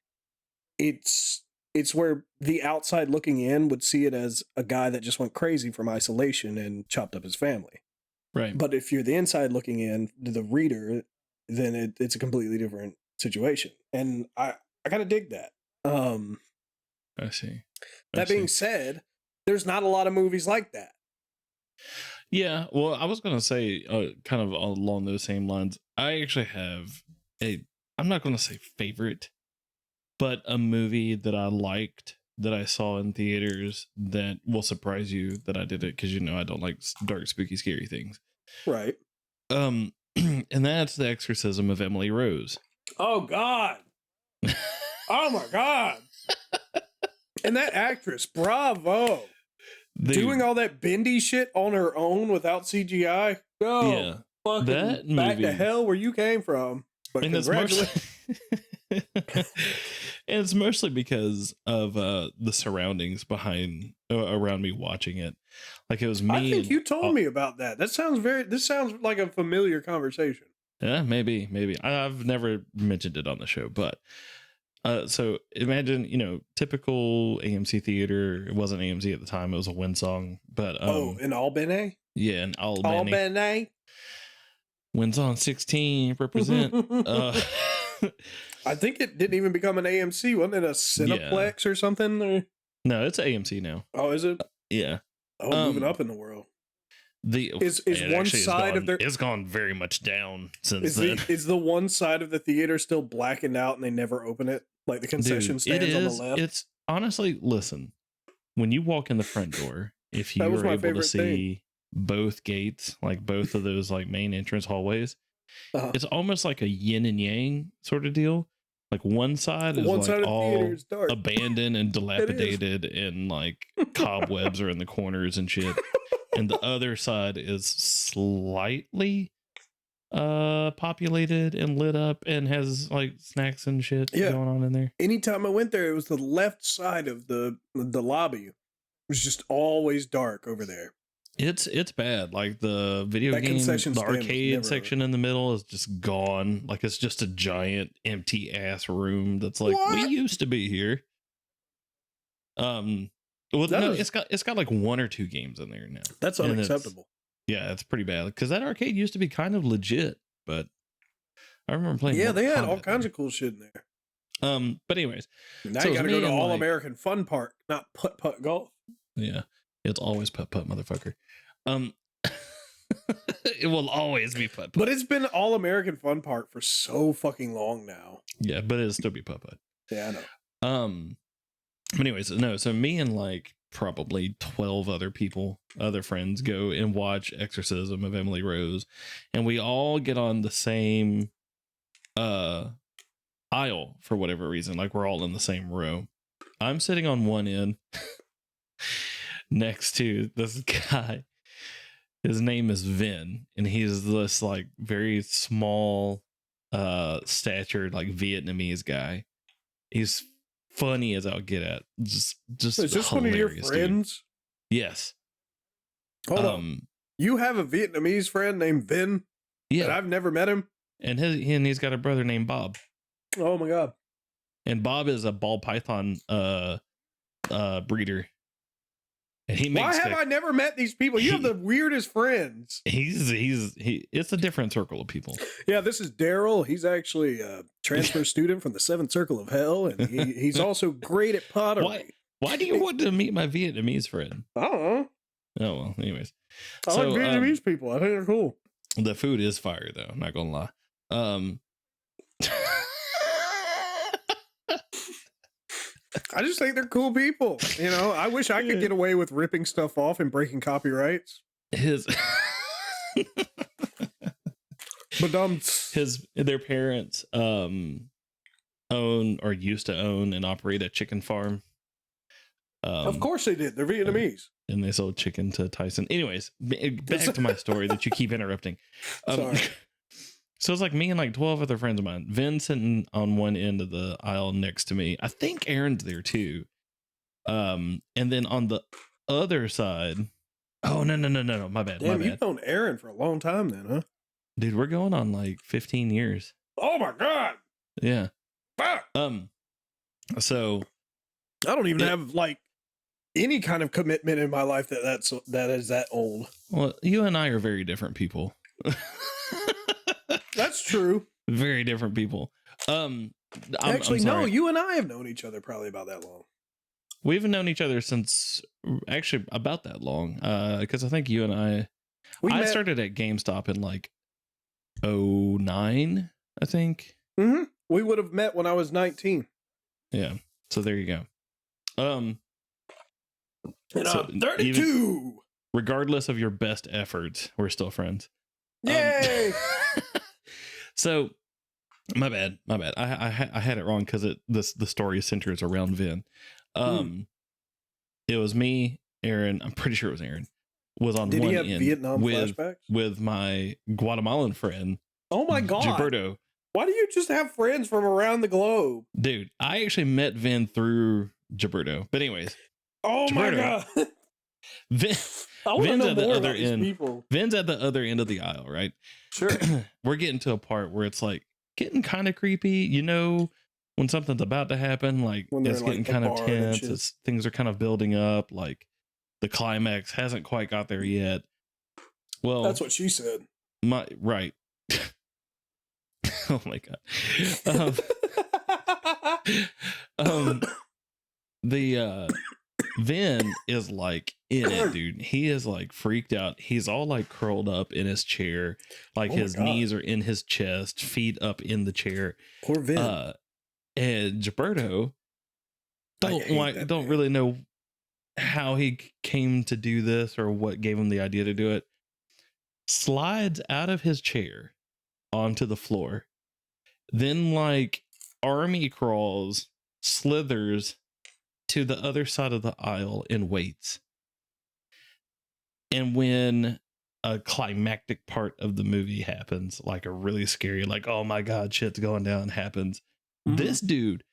Speaker 2: it's where the outside looking in would see it as a guy that just went crazy from isolation and chopped up his family.
Speaker 3: Right.
Speaker 2: But if you're the inside looking in, the reader, then it's a completely different situation. And I kind of dig that.
Speaker 3: I see.
Speaker 2: That being said, there's not a lot of movies like that.
Speaker 3: Yeah, well, I was going to say kind of along those same lines. I actually have I'm not going to say favorite, but a movie that I liked that I saw in theaters that will surprise you that I did it because I don't like dark, spooky, scary things.
Speaker 2: Right.
Speaker 3: And that's The Exorcism of Emily Rose.
Speaker 2: Oh God. Oh my God. And that actress, bravo.
Speaker 3: Dude,
Speaker 2: Doing all that bendy shit on her own without CGI. No.
Speaker 3: yeah,
Speaker 2: Fucking
Speaker 3: that
Speaker 2: back to
Speaker 3: movie-
Speaker 2: hell where you came from. But
Speaker 3: and
Speaker 2: congratulations.
Speaker 3: and it's mostly because of the surroundings behind around me watching it. Like it was me.
Speaker 2: I think
Speaker 3: and-
Speaker 2: you told me about that. This sounds like a familiar conversation.
Speaker 3: Yeah, maybe. I've never mentioned it on the show, but so imagine, typical AMC theater. It wasn't AMC at the time; it was a Winsong. But
Speaker 2: In Albany?
Speaker 3: yeah, in Albany.
Speaker 2: Albany?
Speaker 3: Winsong 16 represent.
Speaker 2: I think it didn't even become an AMC. Wasn't it a Cineplex or something? Or...
Speaker 3: No, it's AMC now.
Speaker 2: Oh, is it?
Speaker 3: Yeah.
Speaker 2: Oh, moving up in the world. Is
Speaker 3: it
Speaker 2: one
Speaker 3: actually
Speaker 2: side of their
Speaker 3: it's gone very much down since then.
Speaker 2: is the one side of the theater still blackened out and they never open it? Like the concession
Speaker 3: Dude,
Speaker 2: stands on the left?
Speaker 3: It's honestly, listen, when you walk in the front door, if you
Speaker 2: That was
Speaker 3: were
Speaker 2: my
Speaker 3: able to
Speaker 2: favorite
Speaker 3: see both gates, like both of those like main entrance hallways,
Speaker 2: Uh-huh.
Speaker 3: it's almost like a yin and yang sort of deal. Like one side is
Speaker 2: One
Speaker 3: like
Speaker 2: side of the
Speaker 3: all
Speaker 2: theater is dark.
Speaker 3: abandoned and dilapidated and like cobwebs are in the corners and shit. And the other side is slightly populated and lit up and has like snacks and shit going on in there.
Speaker 2: Anytime I went there, it was the left side of the lobby. It was just always dark over there.
Speaker 3: It's bad. Like the video
Speaker 2: That
Speaker 3: game,
Speaker 2: concession
Speaker 3: the
Speaker 2: stand was
Speaker 3: arcade
Speaker 2: never-
Speaker 3: section in the middle is just gone. Like it's just a giant empty ass room that's like we
Speaker 2: What?
Speaker 3: used to be here. Well,
Speaker 2: That
Speaker 3: no,
Speaker 2: is-
Speaker 3: it's got like one or two games in there now.
Speaker 2: That's
Speaker 3: And it's-
Speaker 2: unacceptable.
Speaker 3: Yeah, it's pretty bad because that arcade used to be kind of legit, but I remember playing.
Speaker 2: Yeah,
Speaker 3: Mortal
Speaker 2: they had all
Speaker 3: Kombat
Speaker 2: kinds
Speaker 3: there.
Speaker 2: of cool shit in there.
Speaker 3: But anyways,
Speaker 2: Now
Speaker 3: So
Speaker 2: you
Speaker 3: it's
Speaker 2: got to
Speaker 3: me
Speaker 2: go to
Speaker 3: and,
Speaker 2: All
Speaker 3: like-
Speaker 2: American Fun Park, not putt golf.
Speaker 3: yeah, it's always putt putt, motherfucker. It will always be putt putt.
Speaker 2: But it's been All American Fun Park for so fucking long now.
Speaker 3: Yeah, but it'll still be putt putt.
Speaker 2: Yeah, I know.
Speaker 3: But anyways, no. So me and like probably 12 other friends go and watch Exorcism of Emily Rose, and we all get on the same aisle for whatever reason. Like we're all in the same row. I'm sitting on one end next to this guy. His name is Vin, and he's this like very small statured like Vietnamese guy. He's funny as I'll get at. Just
Speaker 2: Is this one of your
Speaker 3: hilarious, dude.
Speaker 2: friends?
Speaker 3: Yes.
Speaker 2: Hold on. You have a Vietnamese friend named Vin,
Speaker 3: Yeah.
Speaker 2: and I've never met him.
Speaker 3: And he's got a brother named Bob.
Speaker 2: Oh my god.
Speaker 3: And Bob is a ball python breeder. And he
Speaker 2: Why
Speaker 3: makes
Speaker 2: have I never met these people? You have the weirdest friends.
Speaker 3: it's a different circle of people.
Speaker 2: Yeah, this is Daryl. He's actually a transfer student from the Seventh Circle of Hell, and he's also great at pottery.
Speaker 3: Why do you want to meet my Vietnamese friend?
Speaker 2: I don't know.
Speaker 3: Oh well, anyways.
Speaker 2: I like Vietnamese people. I think they're cool.
Speaker 3: The food is fire though, I'm not gonna lie.
Speaker 2: I just think they're cool people. You know, I wish I could get away with ripping stuff off and breaking copyrights. But
Speaker 3: their parents own or used to own and operate a chicken farm.
Speaker 2: Of course they did. They're Vietnamese.
Speaker 3: And they sold chicken to Tyson. Anyways, back to my story that you keep interrupting.
Speaker 2: Sorry.
Speaker 3: So it's like me and like 12 other friends of mine. Vin sitting on one end of the aisle next to me. I think Aaron's there too. And then on the other side. Oh, no. My bad.
Speaker 2: Damn, you've known Aaron for a long time then, huh?
Speaker 3: Dude, we're going on like 15 years.
Speaker 2: Oh my God.
Speaker 3: Yeah.
Speaker 2: Fuck.
Speaker 3: So
Speaker 2: I don't even have like any kind of commitment in my life that is that old.
Speaker 3: Well, you and I are very different people.
Speaker 2: That's true.
Speaker 3: Very different people.
Speaker 2: Actually, no, you and I have known each other probably about that long.
Speaker 3: We've known each other since actually about that long. Because I think you and I started at GameStop in like 2009, I think.
Speaker 2: Mm-hmm. We would have met when I was 19.
Speaker 3: Yeah. So there you go. And so
Speaker 2: I'm 32.
Speaker 3: Regardless of your best efforts, we're still friends.
Speaker 2: Yay!
Speaker 3: So my bad. I had it wrong because the story centers around Vin. It was me, Aaron. I'm pretty sure it was Aaron. Was on
Speaker 2: Did
Speaker 3: one
Speaker 2: he have
Speaker 3: end
Speaker 2: Vietnam flashbacks
Speaker 3: with my Guatemalan friend.
Speaker 2: Oh my God,
Speaker 3: Gilberto.
Speaker 2: Why do you just have friends from around the globe,
Speaker 3: dude? I actually met Vin through Gilberto. But anyways,
Speaker 2: oh Gilberto, my God,
Speaker 3: Vin's at the other end. People. Vin's at the other end of the aisle, right?
Speaker 2: Sure.
Speaker 3: We're getting to a part where it's like getting kind of creepy. You know, when something's about to happen, like it's getting kind of tense. Things are kind of building up. Like the climax hasn't quite got there yet. Well,
Speaker 2: that's what she said.
Speaker 3: Right. Oh my God. Vin is like in it, dude. He is like freaked out. He's all like curled up in his chair, like his knees are in his chest, feet up in the chair.
Speaker 2: Poor Vin.
Speaker 3: And Gilberto don't really know how he came to do this or what gave him the idea to do it. Slides out of his chair onto the floor, then like army crawls, slithers to the other side of the aisle and waits. And when a climactic part of the movie happens, like a really scary, like, oh my God, shit's going down happens, this dude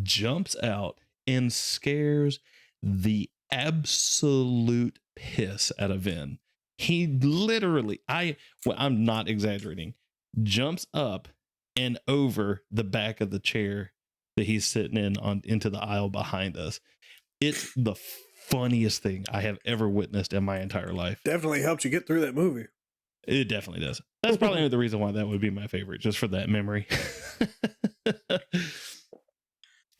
Speaker 3: jumps out and scares the absolute piss out of Vin. He literally, I'm not exaggerating, jumps up and over the back of the chair that he's sitting in into the aisle behind us. It's the funniest thing I have ever witnessed in my entire life.
Speaker 2: Definitely helped you get through that movie.
Speaker 3: It definitely does. That's probably the reason why that would be my favorite, just for that memory.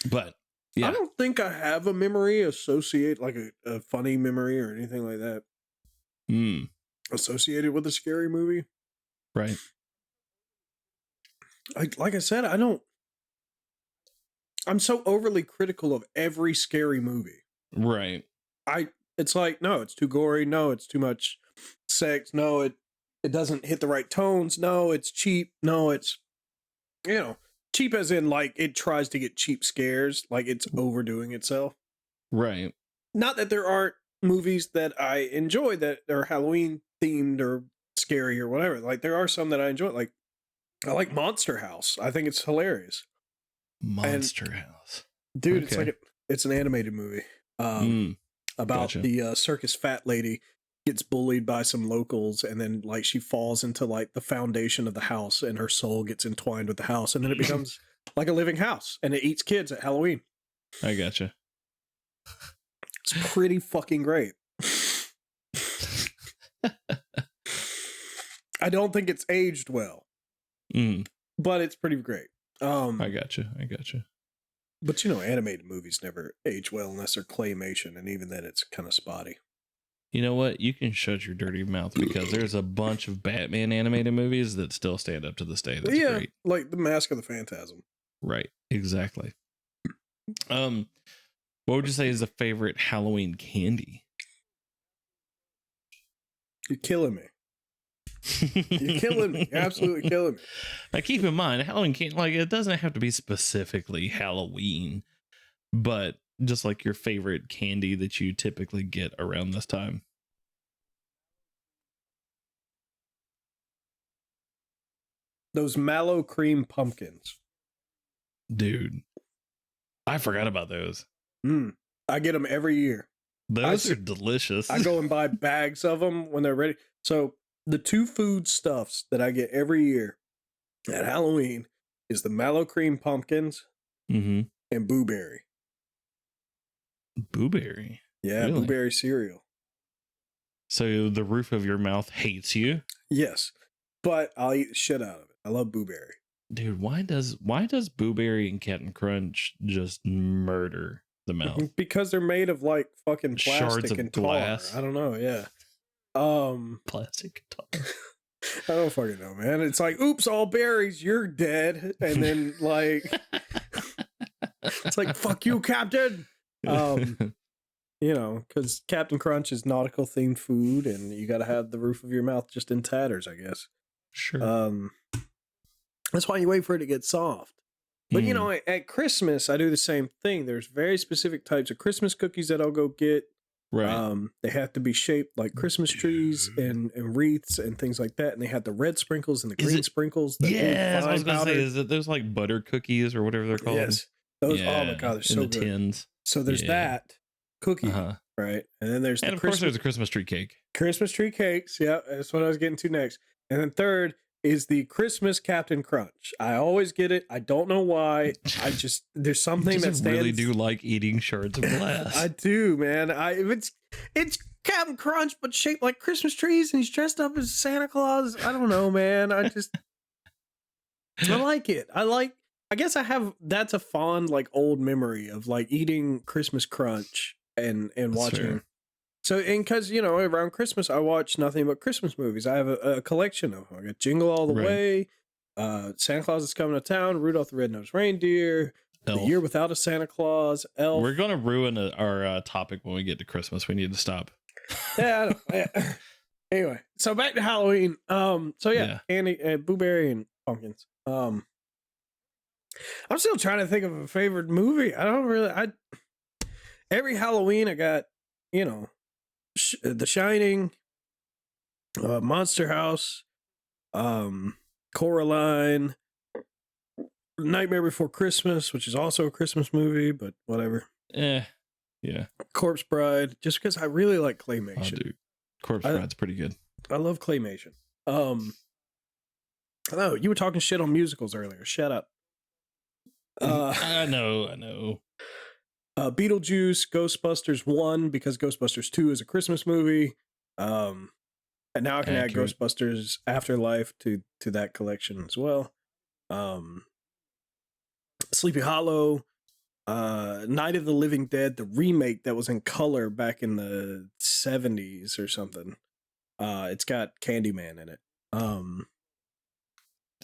Speaker 3: But yeah,
Speaker 2: I don't think I have a memory associated, like a funny memory or anything like that. Associated with a scary movie.
Speaker 3: Right.
Speaker 2: Like I said, I'm so overly critical of every scary movie.
Speaker 3: Right.
Speaker 2: It's like, no, it's too gory. No, it's too much sex. No, it doesn't hit the right tones. No, it's cheap. No, it's, cheap as in like it tries to get cheap scares, like it's overdoing itself.
Speaker 3: Right.
Speaker 2: Not that there aren't movies that I enjoy that are Halloween themed or scary or whatever. Like there are some that I enjoy. Like I like Monster House. I think it's hilarious.
Speaker 3: Monster House,
Speaker 2: dude. Okay. It's an animated movie about the circus fat lady gets bullied by some locals, and then like she falls into like the foundation of the house, and her soul gets entwined with the house, and then it becomes like a living house, and it eats kids at Halloween.
Speaker 3: I gotcha.
Speaker 2: It's pretty fucking great. I don't think it's aged well, but it's pretty great.
Speaker 3: I gotcha.
Speaker 2: But animated movies never age well unless they're claymation, and even then it's kind of spotty.
Speaker 3: You know what? You can shut your dirty mouth, because there's a bunch of Batman animated movies that still stand up to this day. That's great.
Speaker 2: Like The Mask of the Phantasm.
Speaker 3: Right. Exactly. What would you say is a favorite Halloween candy?
Speaker 2: You're killing me. You're killing me. You're absolutely killing me.
Speaker 3: Now, keep in mind, Halloween candy, like, it doesn't have to be specifically Halloween, but just like your favorite candy that you typically get around this time.
Speaker 2: Those mallow cream pumpkins.
Speaker 3: Dude, I forgot about those.
Speaker 2: I get them every year.
Speaker 3: Those are delicious.
Speaker 2: I go and buy bags of them when they're ready. So the two food stuffs that I get every year at Halloween is the mallow cream pumpkins and blueberry.
Speaker 3: Blueberry?
Speaker 2: Yeah,
Speaker 3: Really?
Speaker 2: blueberry cereal.
Speaker 3: So the roof of your mouth hates you?
Speaker 2: Yes, but I'll eat the shit out of it. I love blueberry.
Speaker 3: Dude, why does Blueberry and Captain Crunch just murder the mouth?
Speaker 2: Because they're made of like fucking plastic
Speaker 3: Shards of
Speaker 2: and tar.
Speaker 3: glass.
Speaker 2: I don't know, yeah.
Speaker 3: Plastic tar.
Speaker 2: I don't fucking know, man. It's like, oops, all berries, you're dead. And then like it's like, fuck you, Captain. You know, because Captain Crunch is nautical themed food, and you got to have the roof of your mouth just in tatters, I guess.
Speaker 3: Sure.
Speaker 2: That's why you wait for it to get soft. But you know, at Christmas, I do the same thing. There's very specific types of Christmas cookies that I'll go get.
Speaker 3: Right.
Speaker 2: They have to be shaped like Christmas trees and wreaths and things like that. And they have the red sprinkles and the green sprinkles.
Speaker 3: Yeah, I was going to say, is it those like butter cookies or whatever they're called?
Speaker 2: Yes. Those, oh my God, they're so
Speaker 3: in the
Speaker 2: good.
Speaker 3: Tins.
Speaker 2: So there's that cookie, right? And then there's
Speaker 3: and of course there's a Christmas tree cake.
Speaker 2: Christmas tree cakes. Yeah, that's what I was getting to next. And then third is the Christmas Captain Crunch. I always get it. I don't know why. I just, there's something that stands.
Speaker 3: Really do like eating shards of glass.
Speaker 2: I do, man. It's Captain Crunch, but shaped like Christmas trees, and he's dressed up as Santa Claus. I don't know, man. I like it. I guess that's a fond, like, old memory of like eating Christmas Crunch and watching.
Speaker 3: Fair.
Speaker 2: So, and because, you know, around Christmas, I watch nothing but Christmas movies. I have a collection of them. I got Jingle All the Way, Santa Claus is Coming to Town, Rudolph the Red-Nosed Reindeer,
Speaker 3: Elf.
Speaker 2: The Year Without a Santa Claus, Elf.
Speaker 3: We're going to ruin our topic when we get to Christmas. We need to stop.
Speaker 2: Yeah, I know. Yeah. Anyway, so back to Halloween. Candy, blueberry and pumpkins. I'm still trying to think of a favorite movie. Every Halloween I got, you know, The Shining, Monster House, Coraline, Nightmare Before Christmas, which is also a Christmas movie, but whatever.
Speaker 3: Yeah.
Speaker 2: Corpse Bride, just because I really like claymation.
Speaker 3: Oh, dude. Corpse Bride's pretty good.
Speaker 2: I love claymation. I know you were talking shit on musicals earlier. Shut up.
Speaker 3: I know.
Speaker 2: Beetlejuice, Ghostbusters 1, because Ghostbusters 2 is a Christmas movie. And now I can add Ghostbusters Afterlife to that collection as well. Sleepy Hollow, Night of the Living Dead, the remake that was in color back in the 70s or something. It's got Candyman in it.
Speaker 3: The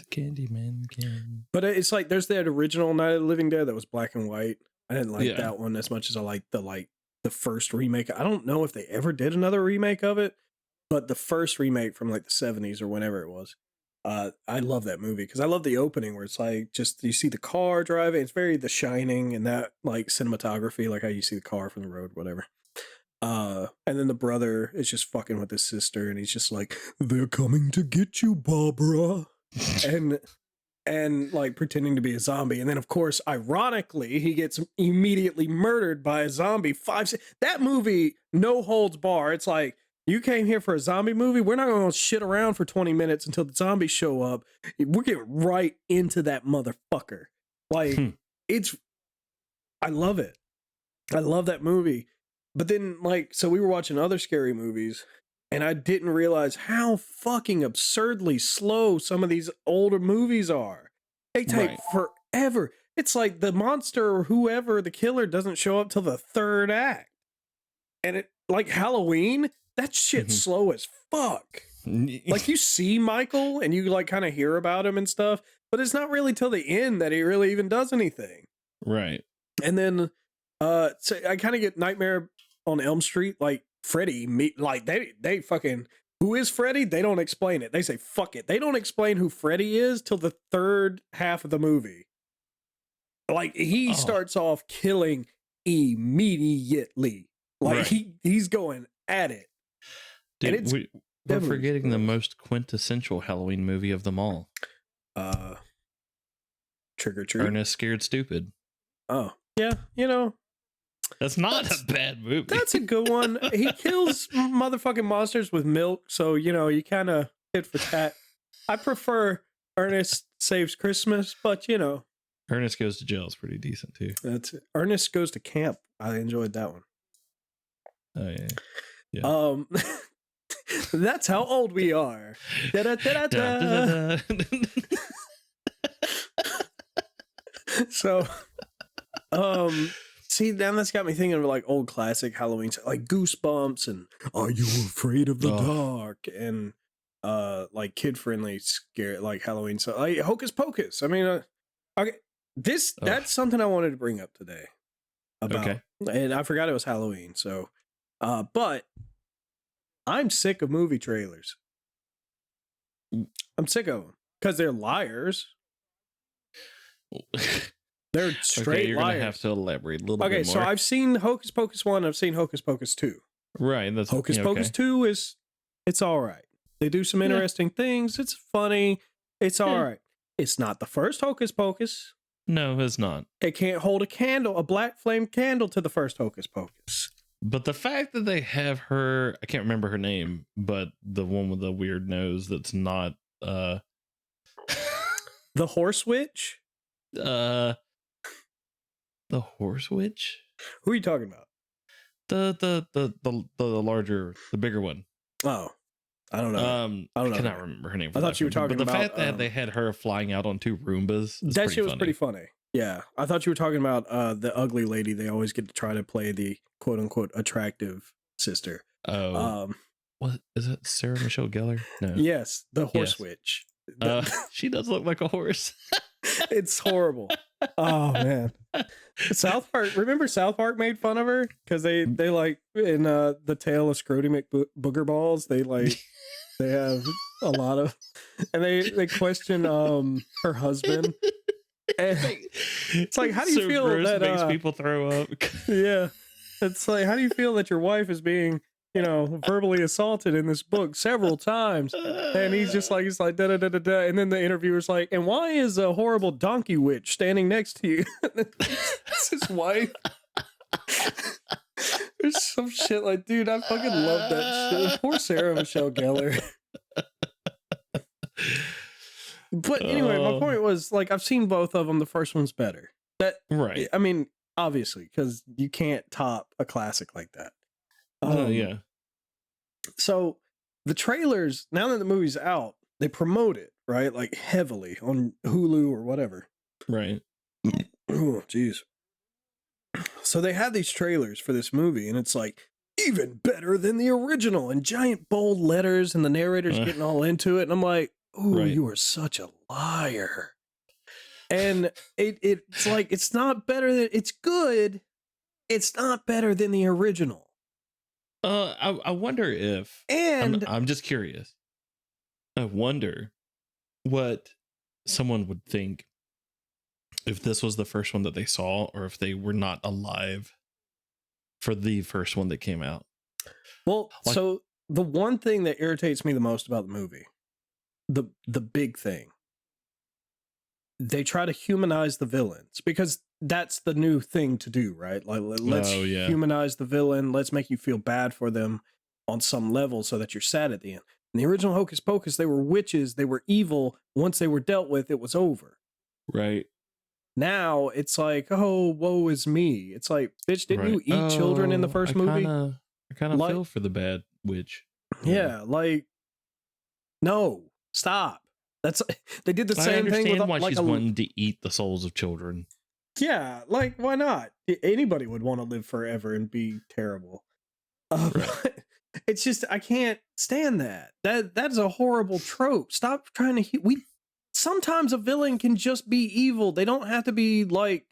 Speaker 3: Candyman can.
Speaker 2: But it's like there's that original Night of the Living Dead that was black and white. I didn't like that one as much as I liked the first remake. I don't know if they ever did another remake of it, but the first remake from like the 70s or whenever it was. I love that movie because I love the opening where it's like just you see the car driving. It's very The Shining and that like cinematography, like how you see the car from the road, whatever. And then the brother is just fucking with his sister, and he's just like, "They're coming to get you, Barbara," and like pretending to be a zombie. And then, of course, ironically, he gets immediately murdered by a zombie. That movie, no holds bar. It's like, you came here for a zombie movie? We're not going to shit around for 20 minutes until the zombies show up. We're getting right into that motherfucker. Like, I love it. I love that movie. But then, like, so we were watching other scary movies, and I didn't realize how fucking absurdly slow some of these older movies are. They take forever. It's like the monster or whoever, the killer, doesn't show up till the third act. And it, like Halloween, that shit's slow as fuck. Like, you see Michael and you like kind of hear about him and stuff, but it's not really till the end that he really even does anything.
Speaker 3: Right.
Speaker 2: And then So I kind of get Nightmare on Elm Street, like Freddy. Like they fucking who is Freddy? They don't explain it. They say fuck it. They don't explain who Freddy is till the third half of the movie. Like he starts off killing immediately. Like he's going at it.
Speaker 3: Dude, we're forgetting the most quintessential Halloween movie of them all.
Speaker 2: Trick or Treat.
Speaker 3: Ernest Scared Stupid.
Speaker 2: Oh, yeah,
Speaker 3: that's not a bad movie.
Speaker 2: That's a good one. He kills motherfucking monsters with milk, so you kind of hit for tat. I prefer Ernest Saves Christmas, but
Speaker 3: Ernest Goes to Jail is pretty decent too.
Speaker 2: That's it. Ernest Goes to Camp. I enjoyed that one.
Speaker 3: Oh yeah.
Speaker 2: That's how old we are. Da-da-da-da-da. So, see, now that's got me thinking of like old classic Halloween, like Goosebumps and Are You Afraid of the Dark, and like kid friendly scare like Halloween. So like Hocus Pocus. I mean, okay, that's something I wanted to bring up today about, and I forgot it was Halloween. So, but I'm sick of movie trailers. I'm sick of them because they're liars. They're straight
Speaker 3: you're
Speaker 2: liars.
Speaker 3: Gonna have to elaborate a little bit more.
Speaker 2: So I've seen Hocus Pocus 1, I've seen Hocus Pocus 2.
Speaker 3: Right. That's
Speaker 2: Hocus Pocus 2 it's all right. They do some interesting things. It's funny. It's all right. It's not the first Hocus Pocus.
Speaker 3: No, it's not.
Speaker 2: It can't hold a black flame candle to the first Hocus Pocus.
Speaker 3: But the fact that they have her, I can't remember her name, but the one with the weird nose that's not
Speaker 2: the Horse Witch?
Speaker 3: The Horse Witch?
Speaker 2: Who are you talking about?
Speaker 3: The larger, the bigger one.
Speaker 2: Oh, I don't know.
Speaker 3: I cannot remember her name.
Speaker 2: I thought you were talking about.
Speaker 3: But the fact that they had her flying out on 2 Roombas,
Speaker 2: that shit was pretty funny. Yeah, I thought you were talking about the ugly lady. They always get to try to play the quote unquote attractive sister.
Speaker 3: Oh, what is it? Sarah Michelle Gellar? No.
Speaker 2: Yes, the Horse Witch.
Speaker 3: She does look like a horse.
Speaker 2: It's horrible. Oh man, South Park. Remember South Park made fun of her because they like in the Tale of Scrody McBooger Balls. They have a lot of, and they question her husband. And it's like, how do you feel that
Speaker 3: makes people throw up?
Speaker 2: Yeah, it's like, how do you feel that your wife is being verbally assaulted in this book several times? And he's like da da da da da. And then the interviewer's like, and why is a horrible donkey witch standing next to you? It's his wife. There's some shit like, dude, I fucking love that shit. Poor Sarah Michelle Gellar. But anyway, my point was, like, I've seen both of them. The first one's better.
Speaker 3: Right.
Speaker 2: I mean, obviously, because you can't top a classic like that.
Speaker 3: Yeah.
Speaker 2: So the trailers, now that the movie's out, they promote it, right? Like heavily on Hulu or whatever.
Speaker 3: Right.
Speaker 2: Oh, jeez. So they had these trailers for this movie, and it's like, even better than the original, in giant bold letters, and the narrator's getting all into it. And I'm like, ooh, you are such a liar. And it's like, it's not better than, it's good. It's not better than the original.
Speaker 3: I wonder if, and I'm just curious. I wonder what someone would think if this was the first one that they saw, or if they were not alive for the first one that came out.
Speaker 2: Well, so the one thing that irritates me the most about the movie, the big thing, they try to humanize the villains, because that's the new thing to do, right? Like, let's humanize the villain. Let's make you feel bad for them on some level so that you're sad at the end. In the original Hocus Pocus, they were witches. They were evil. Once they were dealt with, it was over.
Speaker 3: Right.
Speaker 2: Now it's like, oh, woe is me. It's like, bitch, didn't you eat children in the first movie?
Speaker 3: I kind of feel for the bad witch.
Speaker 2: Yeah, like, no, stop. They did the same thing with,
Speaker 3: why
Speaker 2: like,
Speaker 3: she's wanting to eat the souls of children.
Speaker 2: Yeah, like, why not? Anybody would want to live forever and be terrible. Right. It's just, I can't stand that. That's a horrible trope. Stop trying to. Sometimes a villain can just be evil. They don't have to be like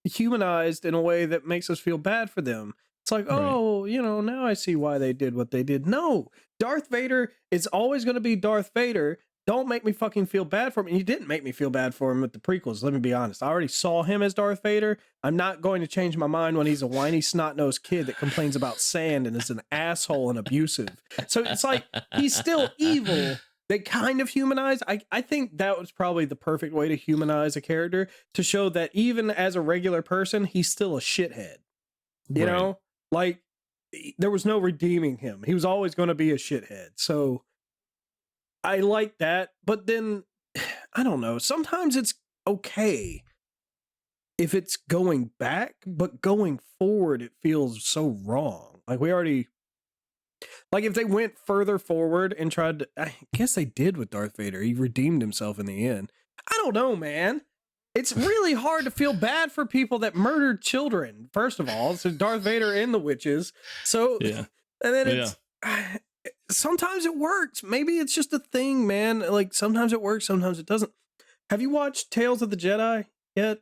Speaker 2: humanized in a way that makes us feel bad for them. It's like, oh, now I see why they did what they did. No, Darth Vader is always going to be Darth Vader. Don't make me fucking feel bad for him. And you didn't make me feel bad for him with the prequels. Let me be honest. I already saw him as Darth Vader. I'm not going to change my mind when he's a whiny, snot-nosed kid that complains about sand and is an asshole and abusive. So it's like, he's still evil. They kind of humanize. I think that was probably the perfect way to humanize a character, to show that even as a regular person, he's still a shithead. You know? Like, there was no redeeming him. He was always going to be a shithead. So I like that. But then, I don't know. Sometimes it's okay if it's going back, but going forward, it feels so wrong. Like, if they went further forward and tried to, I guess they did with Darth Vader. He redeemed himself in the end. I don't know, man. It's really hard to feel bad for people that murdered children. First of all, so Darth Vader and the witches. So, and then sometimes it works. Maybe it's just a thing, man. Like, sometimes it works, sometimes it doesn't. Have you watched Tales of the Jedi yet?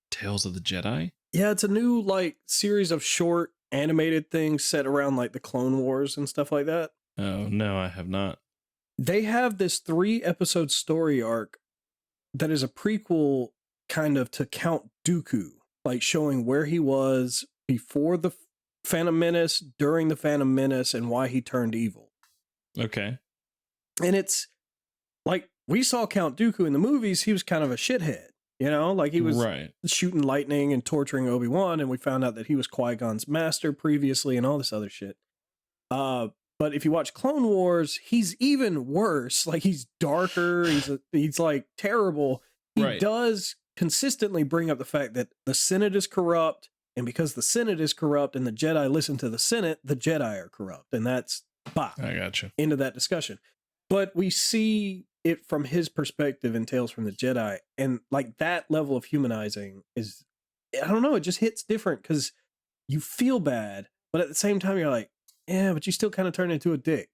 Speaker 3: Tales of the Jedi?
Speaker 2: Yeah, it's a new, like, series of short animated things set around, like, the Clone Wars and stuff like that.
Speaker 3: Oh, no, I have not.
Speaker 2: They have this 3-episode story arc that is a prequel kind of to Count Dooku, like showing where he was before the Phantom Menace, during the Phantom Menace, and why he turned evil.
Speaker 3: Okay.
Speaker 2: And it's like, we saw Count Dooku in the movies. He was kind of a shithead, like he was shooting lightning and torturing Obi-Wan, and we found out that he was Qui-Gon's master previously and all this other shit. But if you watch Clone Wars, he's even worse. Like, he's darker. He's like terrible. He does consistently bring up the fact that the Senate is corrupt, and because the Senate is corrupt and the Jedi listen to the Senate, the Jedi are corrupt, and that's I
Speaker 3: gotcha.
Speaker 2: Into that discussion. But we see it from his perspective in Tales from the Jedi, and like that level of humanizing is, I don't know, it just hits different because you feel bad, but at the same time you're like, yeah, but you still kind of turn into a dick.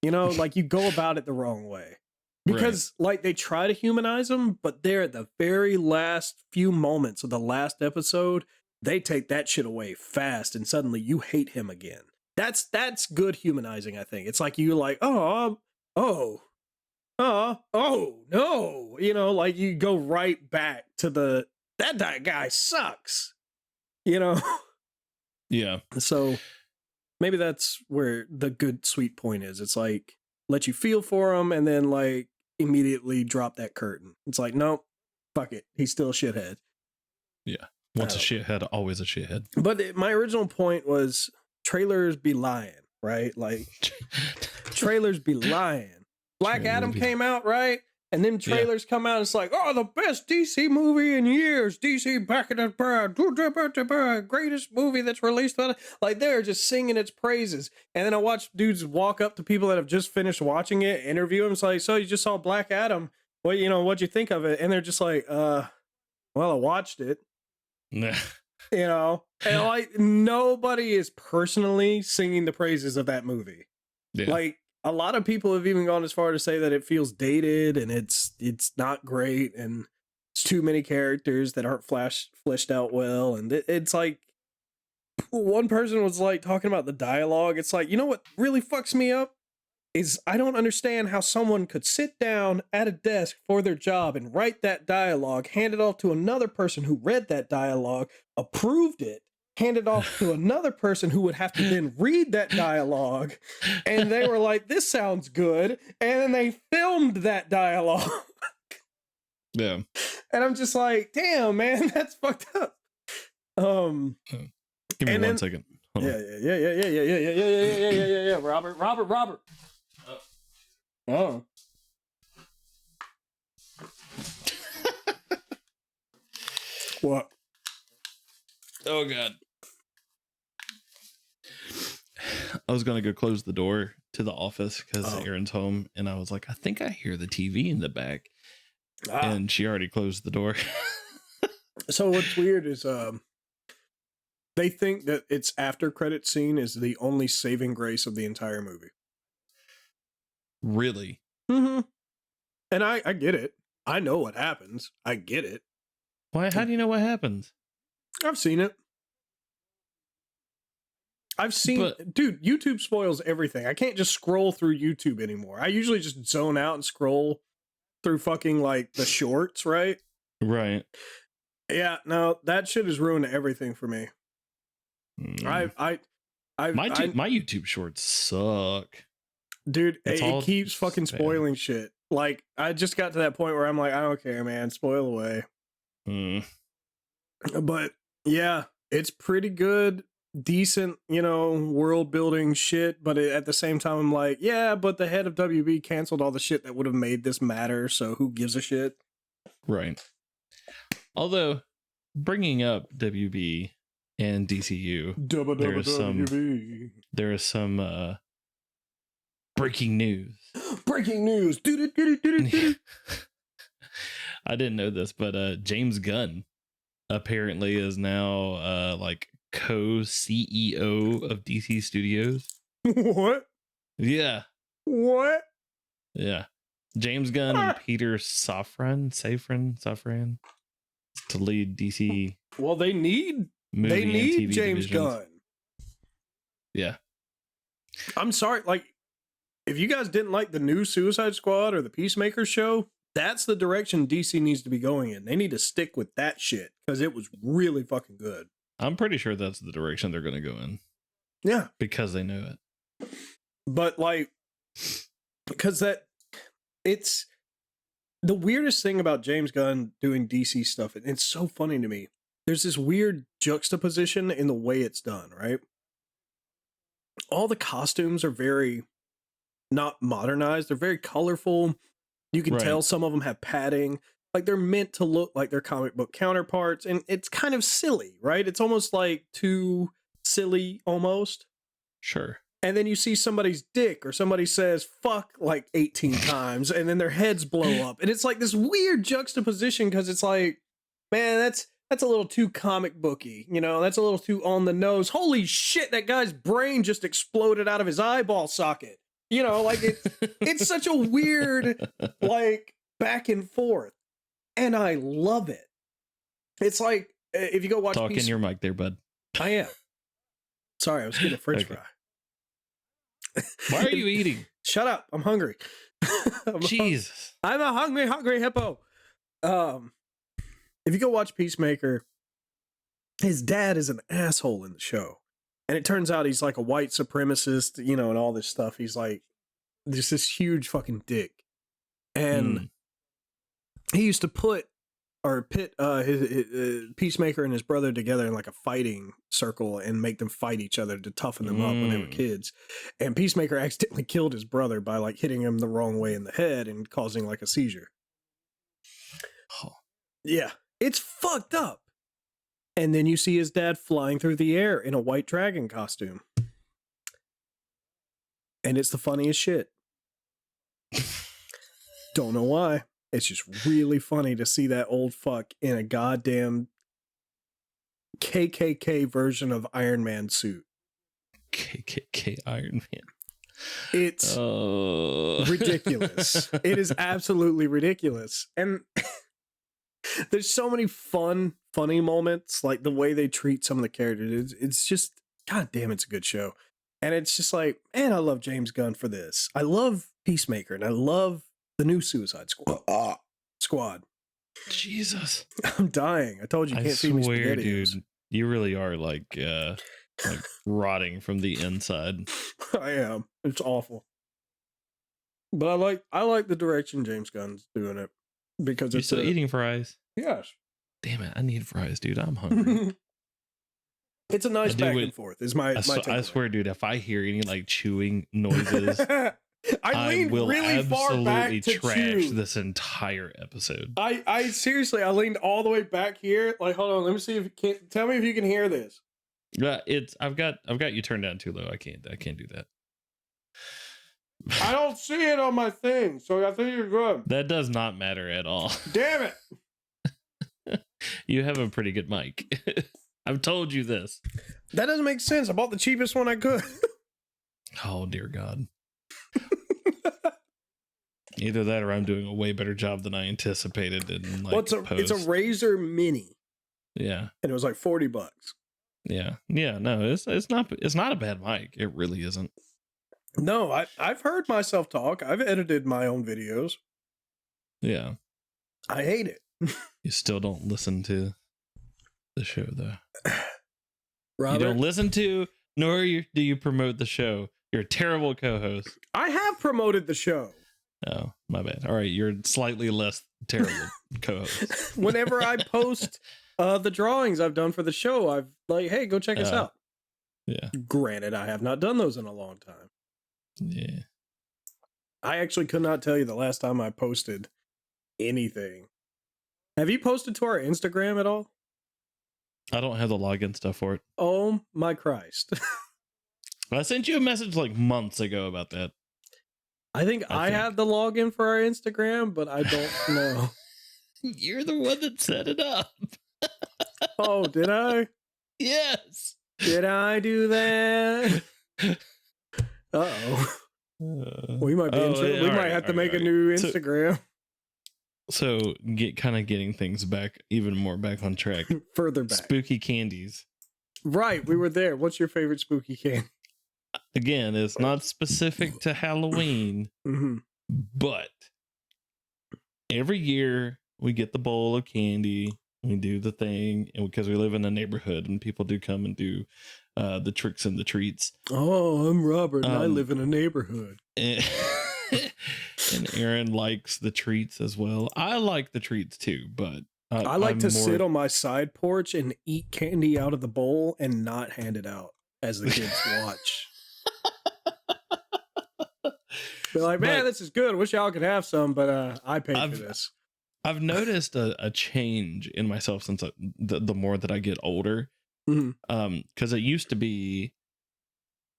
Speaker 2: Like, you go about it the wrong way. Because, like, they try to humanize them, but they're at the very last few moments of the last episode, they take that shit away fast, and suddenly you hate him again. That's good humanizing, I think. It's like, you like, no. Like, you go right back to that guy sucks. Yeah. So maybe that's where the good sweet point is. It's like, let you feel for him and then, like, immediately drop that curtain. It's like, nope, fuck it. He's still a shithead.
Speaker 3: Yeah. Once a shithead, always a shithead.
Speaker 2: But my original point was, trailers be lying, right? Like, trailers be lying. Black Adam came out, right? And then trailers come out, it's like, oh, the best DC movie in years. DC back in the greatest movie that's released. Like, they're just singing its praises. And then I watch dudes walk up to people that have just finished watching it, interview them. It's like, so you just saw Black Adam. What'd you think of it? And they're just like, well, I watched it. And like, nobody is personally singing the praises of that movie. Yeah. Like, a lot of people have even gone as far to say that it feels dated and it's not great and it's too many characters that aren't fleshed out well. And it's like, one person was like talking about the dialogue. It's like, what really fucks me up is I don't understand how someone could sit down at a desk for their job and write that dialogue, hand it off to another person who read that dialogue, approved it, hand it off to another person who would have to then read that dialogue. And they were like, this sounds good. And then they filmed that dialogue.
Speaker 3: Yeah.
Speaker 2: And I'm just like, damn, man, that's fucked up.
Speaker 3: Give me 1 second.
Speaker 2: Yeah. Robert. Oh. What?
Speaker 3: Oh, God. I was going to go close the door to the office because Aaron's home. And I was like, I think I hear the TV in the back. And she already closed the door.
Speaker 2: So what's weird is they think that its after credit scene is the only saving grace of the entire movie.
Speaker 3: Really?
Speaker 2: Mm-hmm. And I get it. I know what happens. I get it.
Speaker 3: Why? How do you know what happens?
Speaker 2: I've seen it. Dude, YouTube spoils everything. I can't just scroll through YouTube anymore. I usually just zone out and scroll through fucking like the shorts, right?
Speaker 3: Right.
Speaker 2: Yeah, no, that shit has ruined everything for me. My
Speaker 3: YouTube shorts suck.
Speaker 2: Dude, it keeps fucking spoiling shit. Like, I just got to that point where I'm like, I don't care, man. Spoil away. But yeah, it's pretty good, decent, world building shit. But at the same time, I'm like, yeah, but the head of WB canceled all the shit that would have made this matter. So who gives a shit?
Speaker 3: Right. Although, bringing up WB and DCU, there is some breaking news.
Speaker 2: Breaking news.
Speaker 3: I didn't know this, but James Gunn apparently is now like co-CEO of DC Studios.
Speaker 2: What?
Speaker 3: Yeah.
Speaker 2: What?
Speaker 3: Yeah. James Gunn and Peter Safran to lead DC.
Speaker 2: Well, they need
Speaker 3: TV
Speaker 2: James
Speaker 3: divisions.
Speaker 2: Gunn.
Speaker 3: Yeah.
Speaker 2: I'm sorry, like, if you guys didn't like the new Suicide Squad or the Peacemaker show, that's the direction DC needs to be going in. They need to stick with that shit because it was really fucking good.
Speaker 3: I'm pretty sure that's the direction they're going to go in.
Speaker 2: Yeah.
Speaker 3: Because they know it.
Speaker 2: But, like, because it's the weirdest thing about James Gunn doing DC stuff. And it's so funny to me. There's this weird juxtaposition in the way it's done, right? All the costumes are very not modernized. They're very colorful. You can tell some of them have padding. Like, they're meant to look like their comic book counterparts. And it's kind of silly, right? It's almost like too silly almost.
Speaker 3: Sure.
Speaker 2: And then you see somebody's dick or somebody says fuck like 18 times and then their heads blow up. And it's like this weird juxtaposition because it's like, man, that's a little too comic booky, that's a little too on the nose. Holy shit, that guy's brain just exploded out of his eyeball socket. Like it's such a weird, like, back and forth. And I love it. It's like, if you go watch...
Speaker 3: Talk in your mic there, bud.
Speaker 2: I am. Sorry, I was getting a french fry.
Speaker 3: Why are you eating?
Speaker 2: Shut up. I'm hungry.
Speaker 3: Jesus.
Speaker 2: I'm a hungry hippo. If you go watch Peacemaker, his dad is an asshole in the show. And it turns out he's like a white supremacist, and all this stuff. He's like, there's this huge fucking dick. And he used to pit his Peacemaker and his brother together in like a fighting circle and make them fight each other to toughen them up when they were kids. And Peacemaker accidentally killed his brother by like hitting him the wrong way in the head and causing like a seizure.
Speaker 3: Oh.
Speaker 2: Yeah, it's fucked up. And then you see his dad flying through the air in a white dragon costume. And it's the funniest shit. Don't know why. It's just really funny to see that old fuck in a goddamn KKK version of Iron Man suit.
Speaker 3: KKK Iron Man.
Speaker 2: It's ridiculous. It is absolutely ridiculous. And there's so many funny moments, like the way they treat some of the characters. It's just, god damn, it's a good show. And it's just like, man, I love James Gunn for this. I love Peacemaker, and I love the new Suicide Squad.
Speaker 3: Jesus.
Speaker 2: I'm dying. I told you, can't see me. I swear,
Speaker 3: dude, you really are like rotting from the inside.
Speaker 2: I am. It's awful. But I like the direction James Gunn's doing it. Because
Speaker 3: you're still eating fries?
Speaker 2: Yes.
Speaker 3: Damn it, I need fries, dude. I'm hungry.
Speaker 2: It's a nice back and forth. Is my
Speaker 3: I swear, dude, if I hear any like chewing noises,
Speaker 2: I will really far back to
Speaker 3: trash
Speaker 2: chew.
Speaker 3: This entire episode.
Speaker 2: I seriously, I leaned all the way back here. Like, hold on, let me see if you can. Tell me if you can hear this.
Speaker 3: Yeah, I've got you turned down too low. I can't do that.
Speaker 2: I don't see it on my thing, so I think you're good.
Speaker 3: That does not matter at all.
Speaker 2: Damn it!
Speaker 3: You have a pretty good mic. I've told you this.
Speaker 2: That doesn't make sense. I bought the cheapest one I could.
Speaker 3: Oh dear God. Either that or I'm doing a way better job than I anticipated in like
Speaker 2: it's a Razer Mini.
Speaker 3: Yeah.
Speaker 2: And it was like $40.
Speaker 3: Yeah. Yeah. No, it's not a bad mic. It really isn't.
Speaker 2: No, I've heard myself talk. I've edited my own videos.
Speaker 3: Yeah.
Speaker 2: I hate it.
Speaker 3: You still don't listen to the show though.
Speaker 2: Robert,
Speaker 3: You don't listen to, nor do you promote the show. You're a terrible co-host.
Speaker 2: I have promoted the show.
Speaker 3: Oh, my bad. All right, you're slightly less terrible co-host.
Speaker 2: Whenever I post the drawings I've done for the show, I've like, hey, go check us out.
Speaker 3: Yeah.
Speaker 2: Granted, I have not done those in a long time.
Speaker 3: Yeah.
Speaker 2: I actually could not tell you the last time I posted anything. Have you posted to our Instagram at all?
Speaker 3: I don't have the login stuff for it.
Speaker 2: Oh my Christ.
Speaker 3: I sent you a message like months ago about that.
Speaker 2: I think I have the login for our Instagram, but I don't know.
Speaker 3: You're the one that set it up.
Speaker 2: Oh, did I?
Speaker 3: Yes.
Speaker 2: Did I do that? Uh-oh. We might be we might have to make a new Instagram.
Speaker 3: So getting things back even more back on track.
Speaker 2: Further back.
Speaker 3: Spooky candies.
Speaker 2: Right, we were there. What's your favorite spooky candy?
Speaker 3: Again, it's not specific to Halloween, but every year we get the bowl of candy. We do the thing, and because we live in a neighborhood and people do come and do the tricks and the treats.
Speaker 2: Oh, I'm Robert, and I live in a neighborhood.
Speaker 3: And Aaron likes the treats as well. I like the treats too, but
Speaker 2: I like to sit on my side porch and eat candy out of the bowl and not hand it out as the kids watch. They're like, man, this is good. I wish y'all could have some, but I paid for this.
Speaker 3: I've noticed a change in myself since the more that I get older. Because it used to be,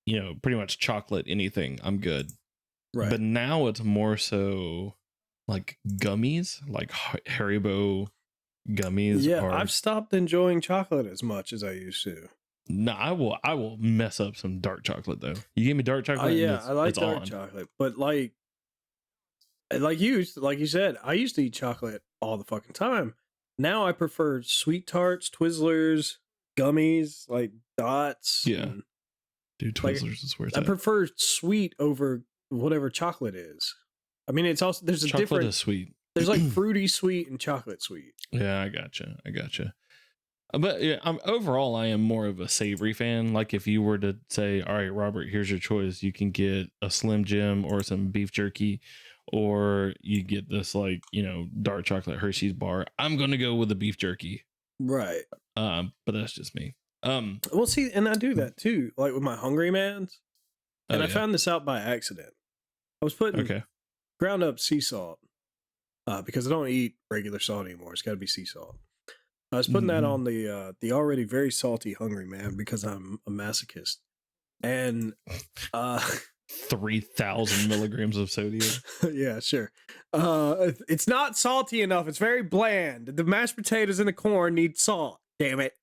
Speaker 3: pretty much chocolate, anything, I'm good.
Speaker 2: Right.
Speaker 3: But now it's more so like gummies, like Haribo gummies.
Speaker 2: Yeah, I've stopped enjoying chocolate as much as I used to.
Speaker 3: No, I will mess up some dark chocolate though. You give me dark chocolate.
Speaker 2: Yeah, I like dark chocolate, but like you said, I used to eat chocolate all the fucking time. Now I prefer sweet tarts, Twizzlers, gummies, like Dots.
Speaker 3: Yeah, dude, Twizzlers is where it's
Speaker 2: I
Speaker 3: at.
Speaker 2: prefer sweet over whatever chocolate is. I mean, it's also there's a
Speaker 3: chocolate
Speaker 2: different.
Speaker 3: Is sweet.
Speaker 2: There's like fruity sweet and chocolate sweet.
Speaker 3: Yeah, I gotcha. But yeah, overall, I am more of a savory fan. Like if you were to say, all right, Robert, here's your choice. You can get a Slim Jim or some beef jerky, or you get this dark chocolate Hershey's bar. I'm going to go with the beef jerky.
Speaker 2: Right.
Speaker 3: But that's just me.
Speaker 2: Well, see, and I do that too, like with my Hungry Mans. And I found this out by accident. I was putting ground up sea salt because I don't eat regular salt anymore. It's got to be sea salt. I was putting that on the already very salty Hungry Man because I'm a masochist. And
Speaker 3: 3,000 milligrams of sodium.
Speaker 2: Yeah, sure. It's not salty enough. It's very bland. The mashed potatoes and the corn need salt. Damn it.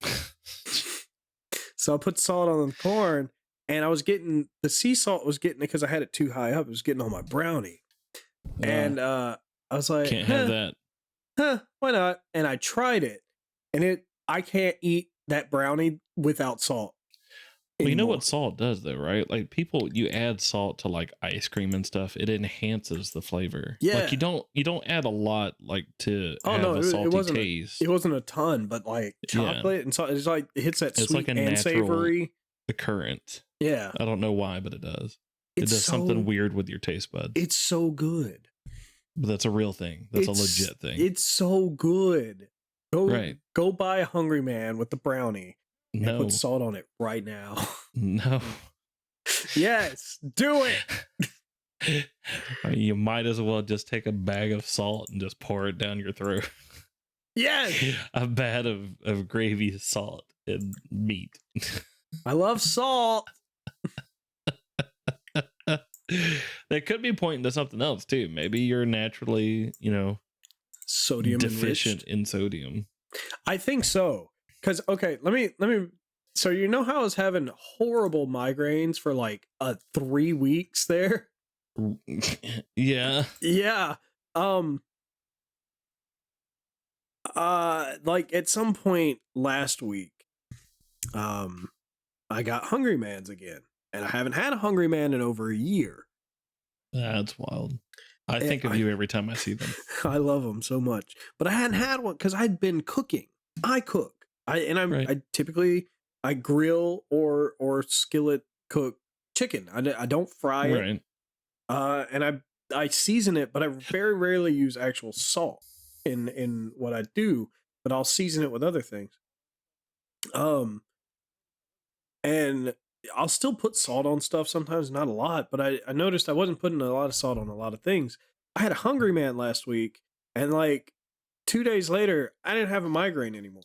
Speaker 2: So I put salt on the corn, and I was getting the sea salt was getting it because I had it too high up. It was getting on my brownie, and I was like,
Speaker 3: can't have that.
Speaker 2: Why not? And I tried it, and I can't eat that brownie without salt.
Speaker 3: Well, you know what salt does though, right? Like you add salt to like ice cream and stuff. It enhances the flavor.
Speaker 2: Yeah.
Speaker 3: Like you don't add a lot like to have a salty taste.
Speaker 2: It wasn't a ton, but like chocolate and salt, it's like it hits that sweet like and savory
Speaker 3: occurrence.
Speaker 2: Yeah.
Speaker 3: I don't know why, but it does. It does something weird with your taste buds.
Speaker 2: It's so good.
Speaker 3: But that's a real thing. That's a legit thing.
Speaker 2: It's so good. Go buy a Hungry Man with the brownie. And put salt on it right now.
Speaker 3: No.
Speaker 2: Yes, do it.
Speaker 3: You might as well just take a bag of salt and just pour it down your throat.
Speaker 2: Yes.
Speaker 3: A bag of gravy, salt, and meat.
Speaker 2: I love salt.
Speaker 3: That could be pointing to something else too. Maybe you're naturally,
Speaker 2: sodium
Speaker 3: deficient
Speaker 2: enriched.
Speaker 3: in sodium.
Speaker 2: I think so. Because, okay, let me, so you know how I was having horrible migraines for like 3 weeks there?
Speaker 3: Yeah.
Speaker 2: Yeah. Like at some point last week, I got Hungry Man's again, and I haven't had a Hungry Man in over a year.
Speaker 3: That's wild. I think of you every time I see them.
Speaker 2: I love them so much, but I hadn't had one because I'd been cooking. I cook. I typically grill or skillet cook chicken. I don't fry it. And I season it, but I very rarely use actual salt in what I do, but I'll season it with other things. And I'll still put salt on stuff sometimes, not a lot, but I noticed I wasn't putting a lot of salt on a lot of things. I had a Hungry Man last week, and like 2 days later, I didn't have a migraine anymore.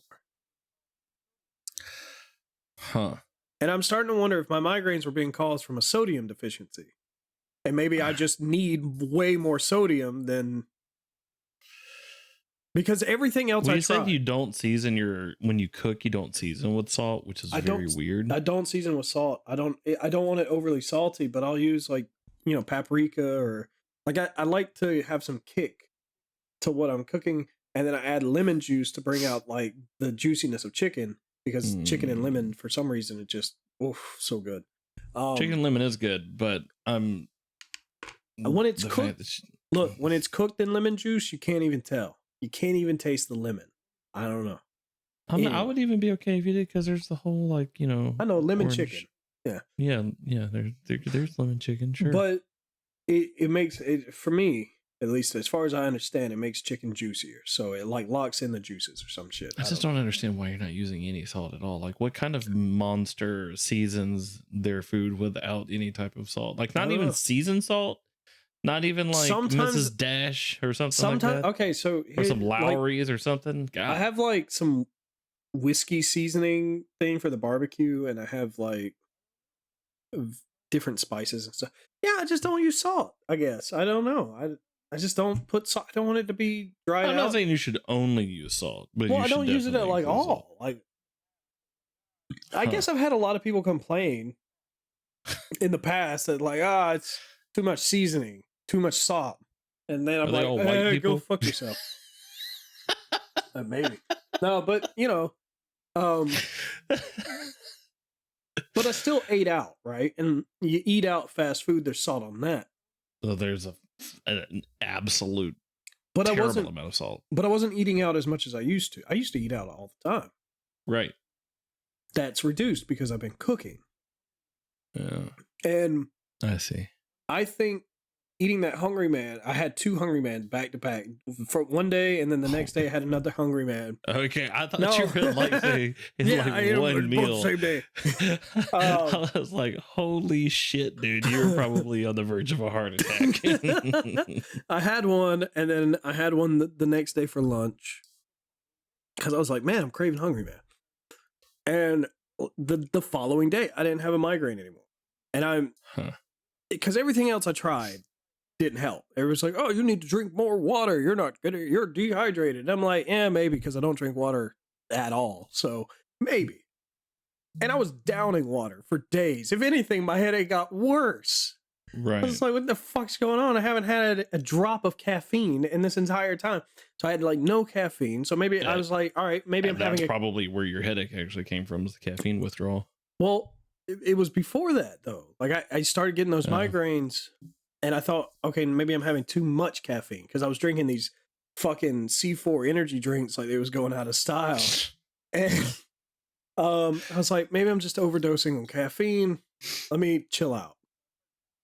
Speaker 3: Huh.
Speaker 2: And I'm starting to wonder if my migraines were being caused from a sodium deficiency. And maybe I just need way more sodium than... Because everything else
Speaker 3: you said you don't season when you cook, you don't season with salt, which is very weird.
Speaker 2: I don't season with salt. I don't want it overly salty, but I'll use like, paprika or like I like to have some kick to what I'm cooking, and then I add lemon juice to bring out like the juiciness of chicken, because chicken and lemon, for some reason, it just so good.
Speaker 3: Chicken lemon is good, but
Speaker 2: when it's cooked, look, when it's cooked in lemon juice, you can't even tell. You can't even taste the lemon. I don't know.
Speaker 3: I would even be okay if you did, because there's the whole I know
Speaker 2: lemon
Speaker 3: orange.
Speaker 2: chicken.
Speaker 3: Yeah. There's lemon chicken, sure.
Speaker 2: But it makes it, for me, at least as far as I understand, it makes chicken juicier. So it like locks in the juices or some shit.
Speaker 3: I just don't understand why you're not using any salt at all. Like, what kind of monster seasons their food without any type of salt? Like, not even seasoned salt. Not even like Mrs. Dash or something like that?
Speaker 2: Okay, so...
Speaker 3: Or some Lowry's or something? God.
Speaker 2: I have like some whiskey seasoning thing for the barbecue, and I have like different spices and stuff. Yeah, I just don't use salt, I guess. I don't know. I just don't put salt. I don't want it to be dried out.
Speaker 3: I'm not saying you should only use salt, but
Speaker 2: I don't use it at like all. Like, I guess I've had a lot of people complain in the past that like, it's too much seasoning, too much salt, and then I'm like, hey, go fuck yourself. Maybe no, but but I still ate out, right? And you eat out fast food, there's salt on that.
Speaker 3: So there's an absolute terrible amount of salt.
Speaker 2: But I wasn't eating out as much as I used to. I used to eat out all the time.
Speaker 3: Right.
Speaker 2: That's reduced because I've been cooking.
Speaker 3: Yeah.
Speaker 2: And
Speaker 3: I see.
Speaker 2: I think eating that Hungry Man, I had 2 Hungry Man back to back for one day, and then the next day I had another Hungry Man.
Speaker 3: Okay, I thought you were like saying one meal.
Speaker 2: Same day.
Speaker 3: I was like, holy shit, dude, you were probably on the verge of a heart attack.
Speaker 2: I had one, and then I had one the next day for lunch, because I was like, man, I'm craving Hungry Man. And the following day, I didn't have a migraine anymore. And because everything else I tried didn't help. Everyone's like, oh, you need to drink more water. You're dehydrated. And I'm like, yeah, maybe, because I don't drink water at all. So maybe. And I was downing water for days. If anything, my headache got worse.
Speaker 3: Right.
Speaker 2: I was like, what the fuck's going on? I haven't had a drop of caffeine in this entire time. So I had like no caffeine. So maybe I was like, all right, maybe I'm having
Speaker 3: probably where your headache actually came from, is the caffeine withdrawal.
Speaker 2: Well, it was before that though. Like I started getting those migraines, and I thought, okay, maybe I'm having too much caffeine, because I was drinking these fucking C4 energy drinks like it was going out of style. And I was like, maybe I'm just overdosing on caffeine. Let me chill out.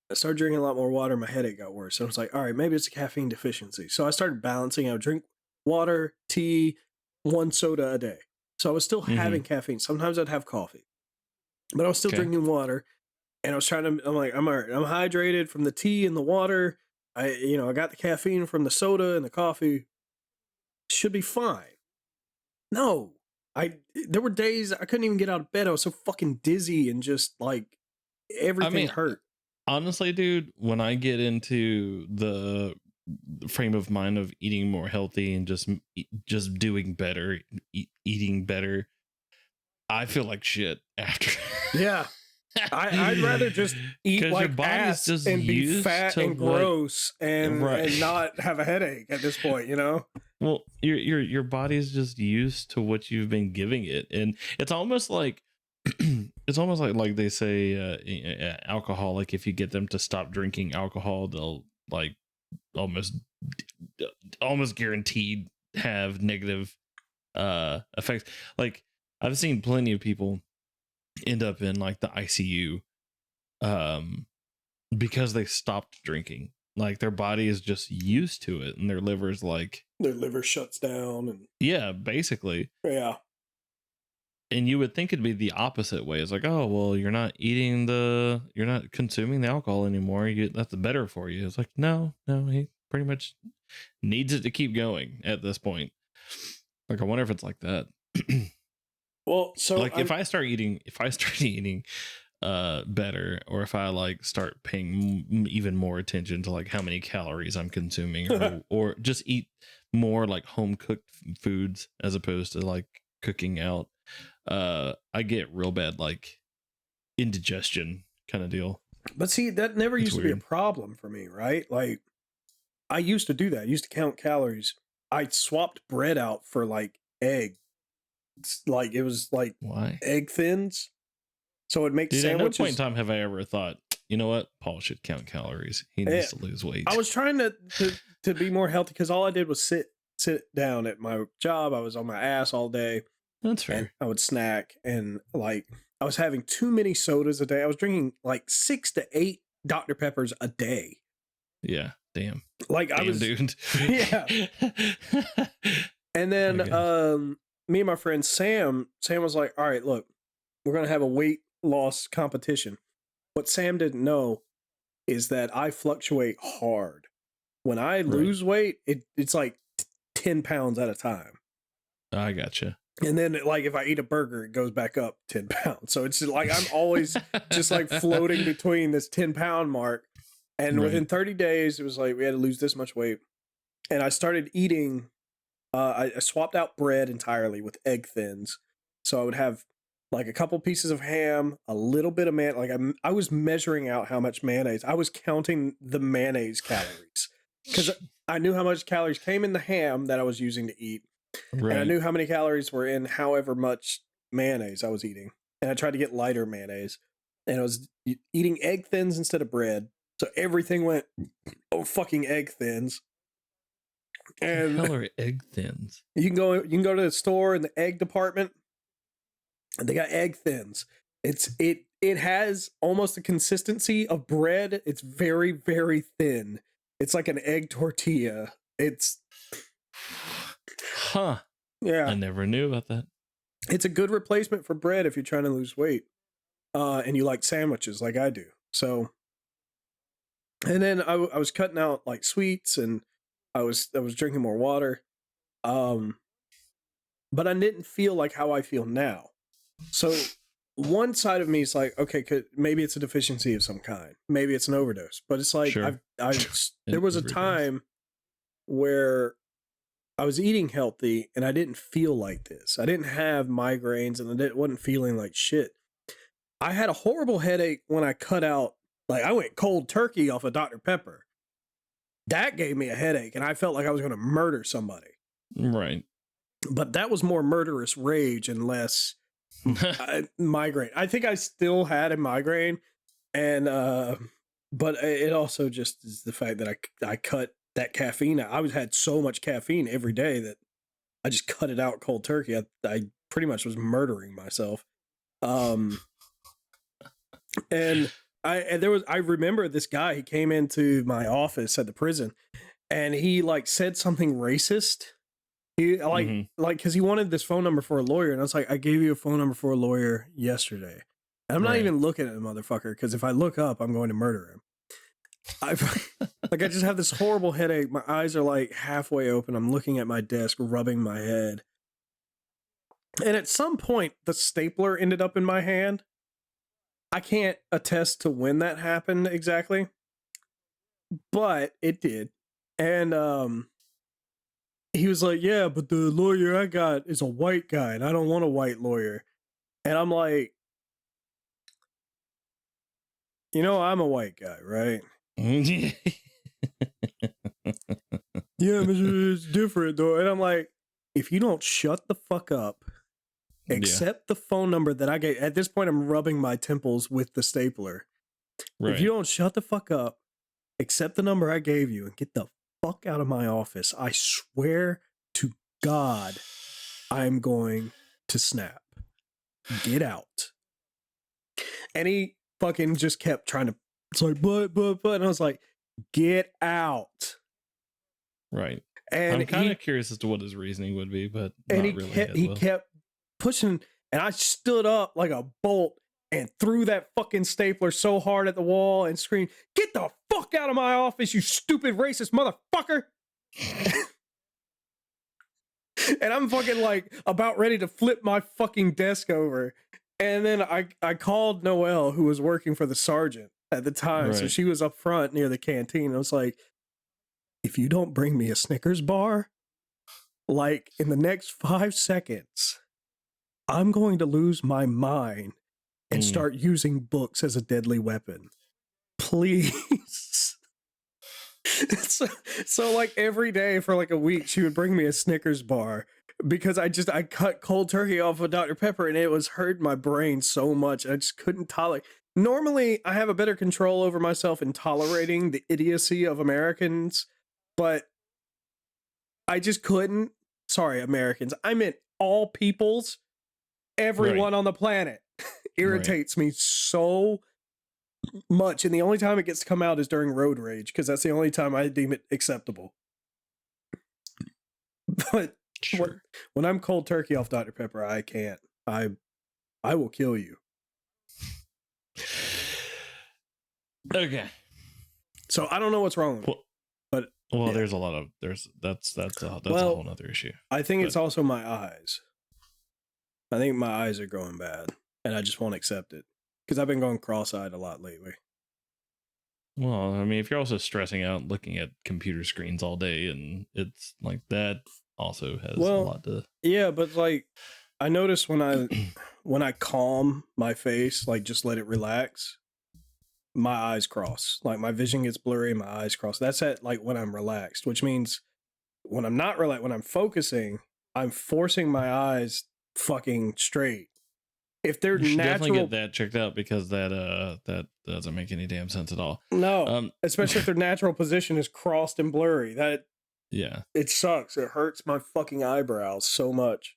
Speaker 2: I started drinking a lot more water. My headache got worse. So I was like, all right, maybe it's a caffeine deficiency. So I started balancing. I would drink water, tea, 1 soda a day. So I was still having caffeine. Sometimes I'd have coffee, but I was still drinking water. And I was I'm like, I'm all right. I'm hydrated from the tea and the water. I got the caffeine from the soda and the coffee. Should be fine. No, there were days I couldn't even get out of bed. I was so fucking dizzy and just like everything hurt.
Speaker 3: Honestly, dude, when I get into the frame of mind of eating more healthy and just doing better, eating better, I feel like shit after.
Speaker 2: Yeah. I'd rather just eat
Speaker 3: 'Cause your
Speaker 2: like
Speaker 3: body's
Speaker 2: ass
Speaker 3: just
Speaker 2: and be
Speaker 3: used
Speaker 2: fat
Speaker 3: to
Speaker 2: and
Speaker 3: what-
Speaker 2: gross and
Speaker 3: Right.
Speaker 2: and not have a headache at this point, you know?
Speaker 3: Well, your body's just used to what you've been giving it, and it's almost like it's almost like they say alcohol. Like if you get them to stop drinking alcohol, they'll like almost almost guaranteed have negative effects. Like I've seen plenty of people end up in like the ICU because they stopped drinking. Like their body is just used to it, and their liver's like,
Speaker 2: Their liver shuts down and
Speaker 3: yeah, basically.
Speaker 2: yeah.
Speaker 3: And you would think it'd be the opposite way. It's like, oh well, you're not consuming the alcohol anymore. That's better for you. It's like, no, he pretty much needs it to keep going at this point. Like I wonder if it's like that.
Speaker 2: Well, so
Speaker 3: Like if I start eating better, or if I like start paying even more attention to like how many calories I'm consuming, or just eat more like home cooked foods as opposed to like cooking out, I get real bad like indigestion kind of deal.
Speaker 2: But see, that never
Speaker 3: It's
Speaker 2: used to be a
Speaker 3: weird.
Speaker 2: problem for me, right? Like I used to do that. I used to count calories. I swapped bread out for like egg. Like it was like
Speaker 3: Why?
Speaker 2: egg thins. So it'd make
Speaker 3: Dude, at no
Speaker 2: sandwiches.
Speaker 3: point in time have I ever thought, you know what, Paul should count calories. He needs to lose weight.
Speaker 2: I was trying to be more healthy because all I did was sit down at my job. I was on my ass all day.
Speaker 3: That's fair.
Speaker 2: And I would snack, and like I was having too many sodas a day. I was drinking like 6 to 8 Dr. Peppers a day.
Speaker 3: Yeah. Damn.
Speaker 2: Like I
Speaker 3: Damn,
Speaker 2: was,
Speaker 3: dude.
Speaker 2: Yeah. And then
Speaker 3: Okay.
Speaker 2: me and my friend Sam was like, all right, look, we're gonna have a weight loss competition. What Sam didn't know is that I fluctuate hard. When I lose weight, it's like 10 pounds at a time.
Speaker 3: I gotcha.
Speaker 2: And then like if I eat a burger, it goes back up 10 pounds. So it's like I'm always just like floating between this 10-pound mark. And within 30 days, it was like we had to lose this much weight. And I started eating, I swapped out bread entirely with egg thins. So I would have like a couple pieces of ham, a little bit of like I was measuring out how much mayonnaise. I was counting the mayonnaise calories because I knew how much calories came in the ham that I was using to eat.
Speaker 3: Right.
Speaker 2: And I knew how many calories were in however much mayonnaise I was eating. And I tried to get lighter mayonnaise. And I was eating egg thins instead of bread. So everything went, oh, fucking egg thins. And
Speaker 3: what the hell are egg thins?
Speaker 2: you can go to the store in the egg department, and they got egg thins. It has almost the consistency of bread. It's very, very thin. It's like an egg tortilla. It's
Speaker 3: Huh.
Speaker 2: yeah.
Speaker 3: I never knew about that.
Speaker 2: It's a good replacement for bread if you're trying to lose weight. And you like sandwiches like I do. So and then I was cutting out like sweets, and I was drinking more water. But I didn't feel like how I feel now. So one side of me is like, okay, maybe it's a deficiency of some kind. Maybe it's an overdose. But it's like
Speaker 3: Sure.
Speaker 2: there was a time where I was eating healthy and I didn't feel like this. I didn't have migraines, and I wasn't feeling like shit. I had a horrible headache when I cut out, like I went cold turkey off of Dr. Pepper. That gave me a headache, and I felt like I was going to murder somebody.
Speaker 3: Right.
Speaker 2: But that was more murderous rage and less migraine. I think I still had a migraine, and but it also just is the fact that I cut that caffeine out. I had so much caffeine every day that I just cut it out cold turkey. I pretty much was murdering myself. And I remember this guy, he came into my office at the prison, and he like said something racist. He like because he wanted this phone number for a lawyer, and I was like, I gave you a phone number for a lawyer yesterday. And I'm not even looking at the motherfucker, because if I look up, I'm going to murder him. I just have this horrible headache. My eyes are like halfway open. I'm looking at my desk, rubbing my head. And at some point, the stapler ended up in my hand. I can't attest to when that happened exactly, but it did. And he was like, yeah, but the lawyer I got is a white guy, and I don't want a white lawyer. And I'm like, You know, I'm a white guy, right? Yeah, but it's different though. And I'm like, if you don't shut the fuck up, accept the phone number that I gave. At this point, I'm rubbing my temples with the stapler.
Speaker 3: Right.
Speaker 2: If you don't shut the fuck up, accept the number I gave you and get the fuck out of my office, I swear to God, I'm going to snap. Get out. And he fucking just kept trying to, it's like, but, and I was like, get out.
Speaker 3: Right.
Speaker 2: And
Speaker 3: I'm kind of curious as to what his reasoning would be, but
Speaker 2: and
Speaker 3: not
Speaker 2: he
Speaker 3: really.
Speaker 2: kept pushing, and I stood up like a bolt and threw that fucking stapler so hard at the wall and screamed, "Get the fuck out of my office, you stupid racist motherfucker!" And I'm fucking like about ready to flip my fucking desk over. And then I called Noelle, who was working for the sergeant at the time. So
Speaker 3: Right.
Speaker 2: she was up front near the canteen. I was like, if you don't bring me a Snickers bar, like in the next 5 seconds, I'm going to lose my mind and start using books as a deadly weapon. Please. So like every day for like a week, she would bring me a Snickers bar because I cut cold turkey off of Dr. Pepper and it was hurting my brain so much. I just couldn't tolerate. Normally, I have a better control over myself in tolerating the idiocy of Americans, but I just couldn't. Sorry, Americans. I meant all peoples. Everyone on the planet irritates me so much. And the only time it gets to come out is during road rage, because that's the only time I deem it acceptable. But when I'm cold turkey off Dr. Pepper, I can't. I will kill you.
Speaker 3: Okay.
Speaker 2: So I don't know what's wrong with me. But
Speaker 3: there's a lot of that's a whole nother issue.
Speaker 2: I think it's also my eyes. I think my eyes are going bad, and I just won't accept it because I've been going cross-eyed a lot lately.
Speaker 3: Well, I mean, if you're also stressing out looking at computer screens all day, and it's like that also has a lot to.
Speaker 2: Yeah, but like I notice when I calm my face, like just let it relax, my eyes cross. Like my vision gets blurry, my eyes cross. That's at like when I'm relaxed, which means when I'm not relaxed, when I'm focusing, I'm forcing my eyes fucking straight. If they're
Speaker 3: you should
Speaker 2: natural,
Speaker 3: definitely get that checked out because that doesn't make any damn sense at all.
Speaker 2: No, especially if their natural position is crossed and blurry. It sucks. It hurts my fucking eyebrows so much.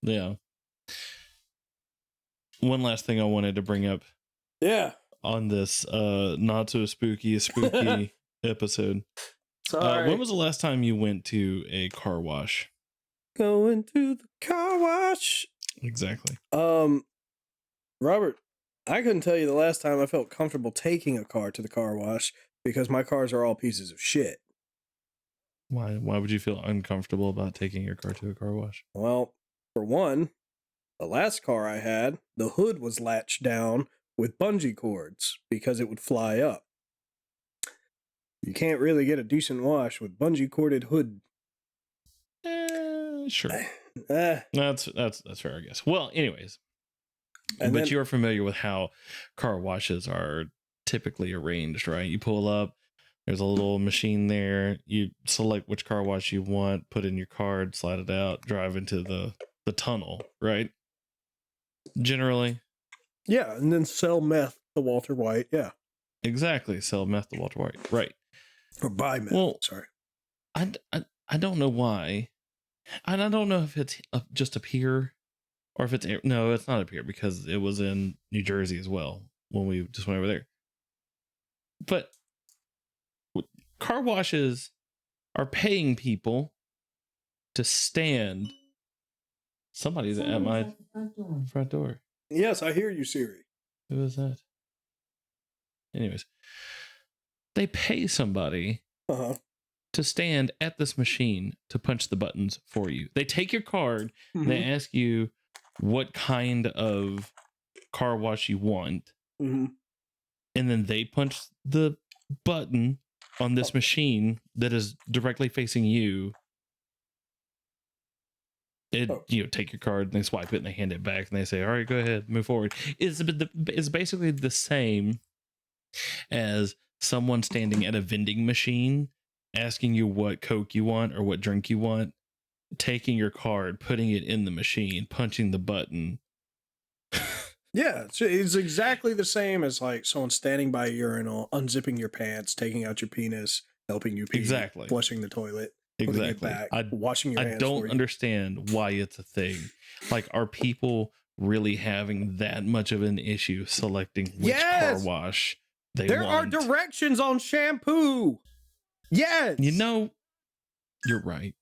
Speaker 3: Yeah. One last thing I wanted to bring up.
Speaker 2: Yeah.
Speaker 3: On this not so spooky episode.
Speaker 2: Sorry.
Speaker 3: When was the last time you went to a car wash?
Speaker 2: Going to the car wash.
Speaker 3: Exactly.
Speaker 2: Robert, I couldn't tell you the last time I felt comfortable taking a car to the car wash because my cars are all pieces of shit.
Speaker 3: Why would you feel uncomfortable about taking your car to a car wash?
Speaker 2: Well, for one, the last car I had, the hood was latched down with bungee cords because it would fly up. You can't really get a decent wash with bungee corded hood.
Speaker 3: Sure. That's fair, I guess. Well, anyways. But you're familiar with how car washes are typically arranged, right? You pull up, there's a little machine there, you select which car wash you want, put in your card, slide it out, drive into the tunnel, right? Generally.
Speaker 2: Yeah, and then sell meth to Walter White, yeah.
Speaker 3: Exactly, sell meth to Walter White, right.
Speaker 2: Or buy meth, sorry.
Speaker 3: I don't know why. And I don't know if it's just up here or if it's... No, it's not up here because it was in New Jersey as well when we just went over there. But car washes are paying people to stand. Somebody's at my front door.
Speaker 2: Yes, I hear you, Siri.
Speaker 3: Who is that? Anyways, they pay somebody to stand at this machine to punch the buttons for you. They take your card and they ask you what kind of car wash you want. And then they punch the button on this machine that is directly facing you. Take your card and they swipe it and they hand it back and they say, all right, go ahead, move forward. It's basically the same as someone standing at a vending machine asking you what Coke you want or what drink you want, taking your card, putting it in the machine, punching the button.
Speaker 2: Yeah, it's exactly the same as like someone standing by a urinal, unzipping your pants, taking out your penis, helping you pee,
Speaker 3: Exactly.
Speaker 2: flushing the toilet, putting it
Speaker 3: Exactly.
Speaker 2: back, washing your hands.
Speaker 3: I don't understand why it's a thing. Like, are people really having that much of an issue selecting which car wash they
Speaker 2: there
Speaker 3: want?
Speaker 2: There are directions on shampoo. Yes.
Speaker 3: You know, you're right.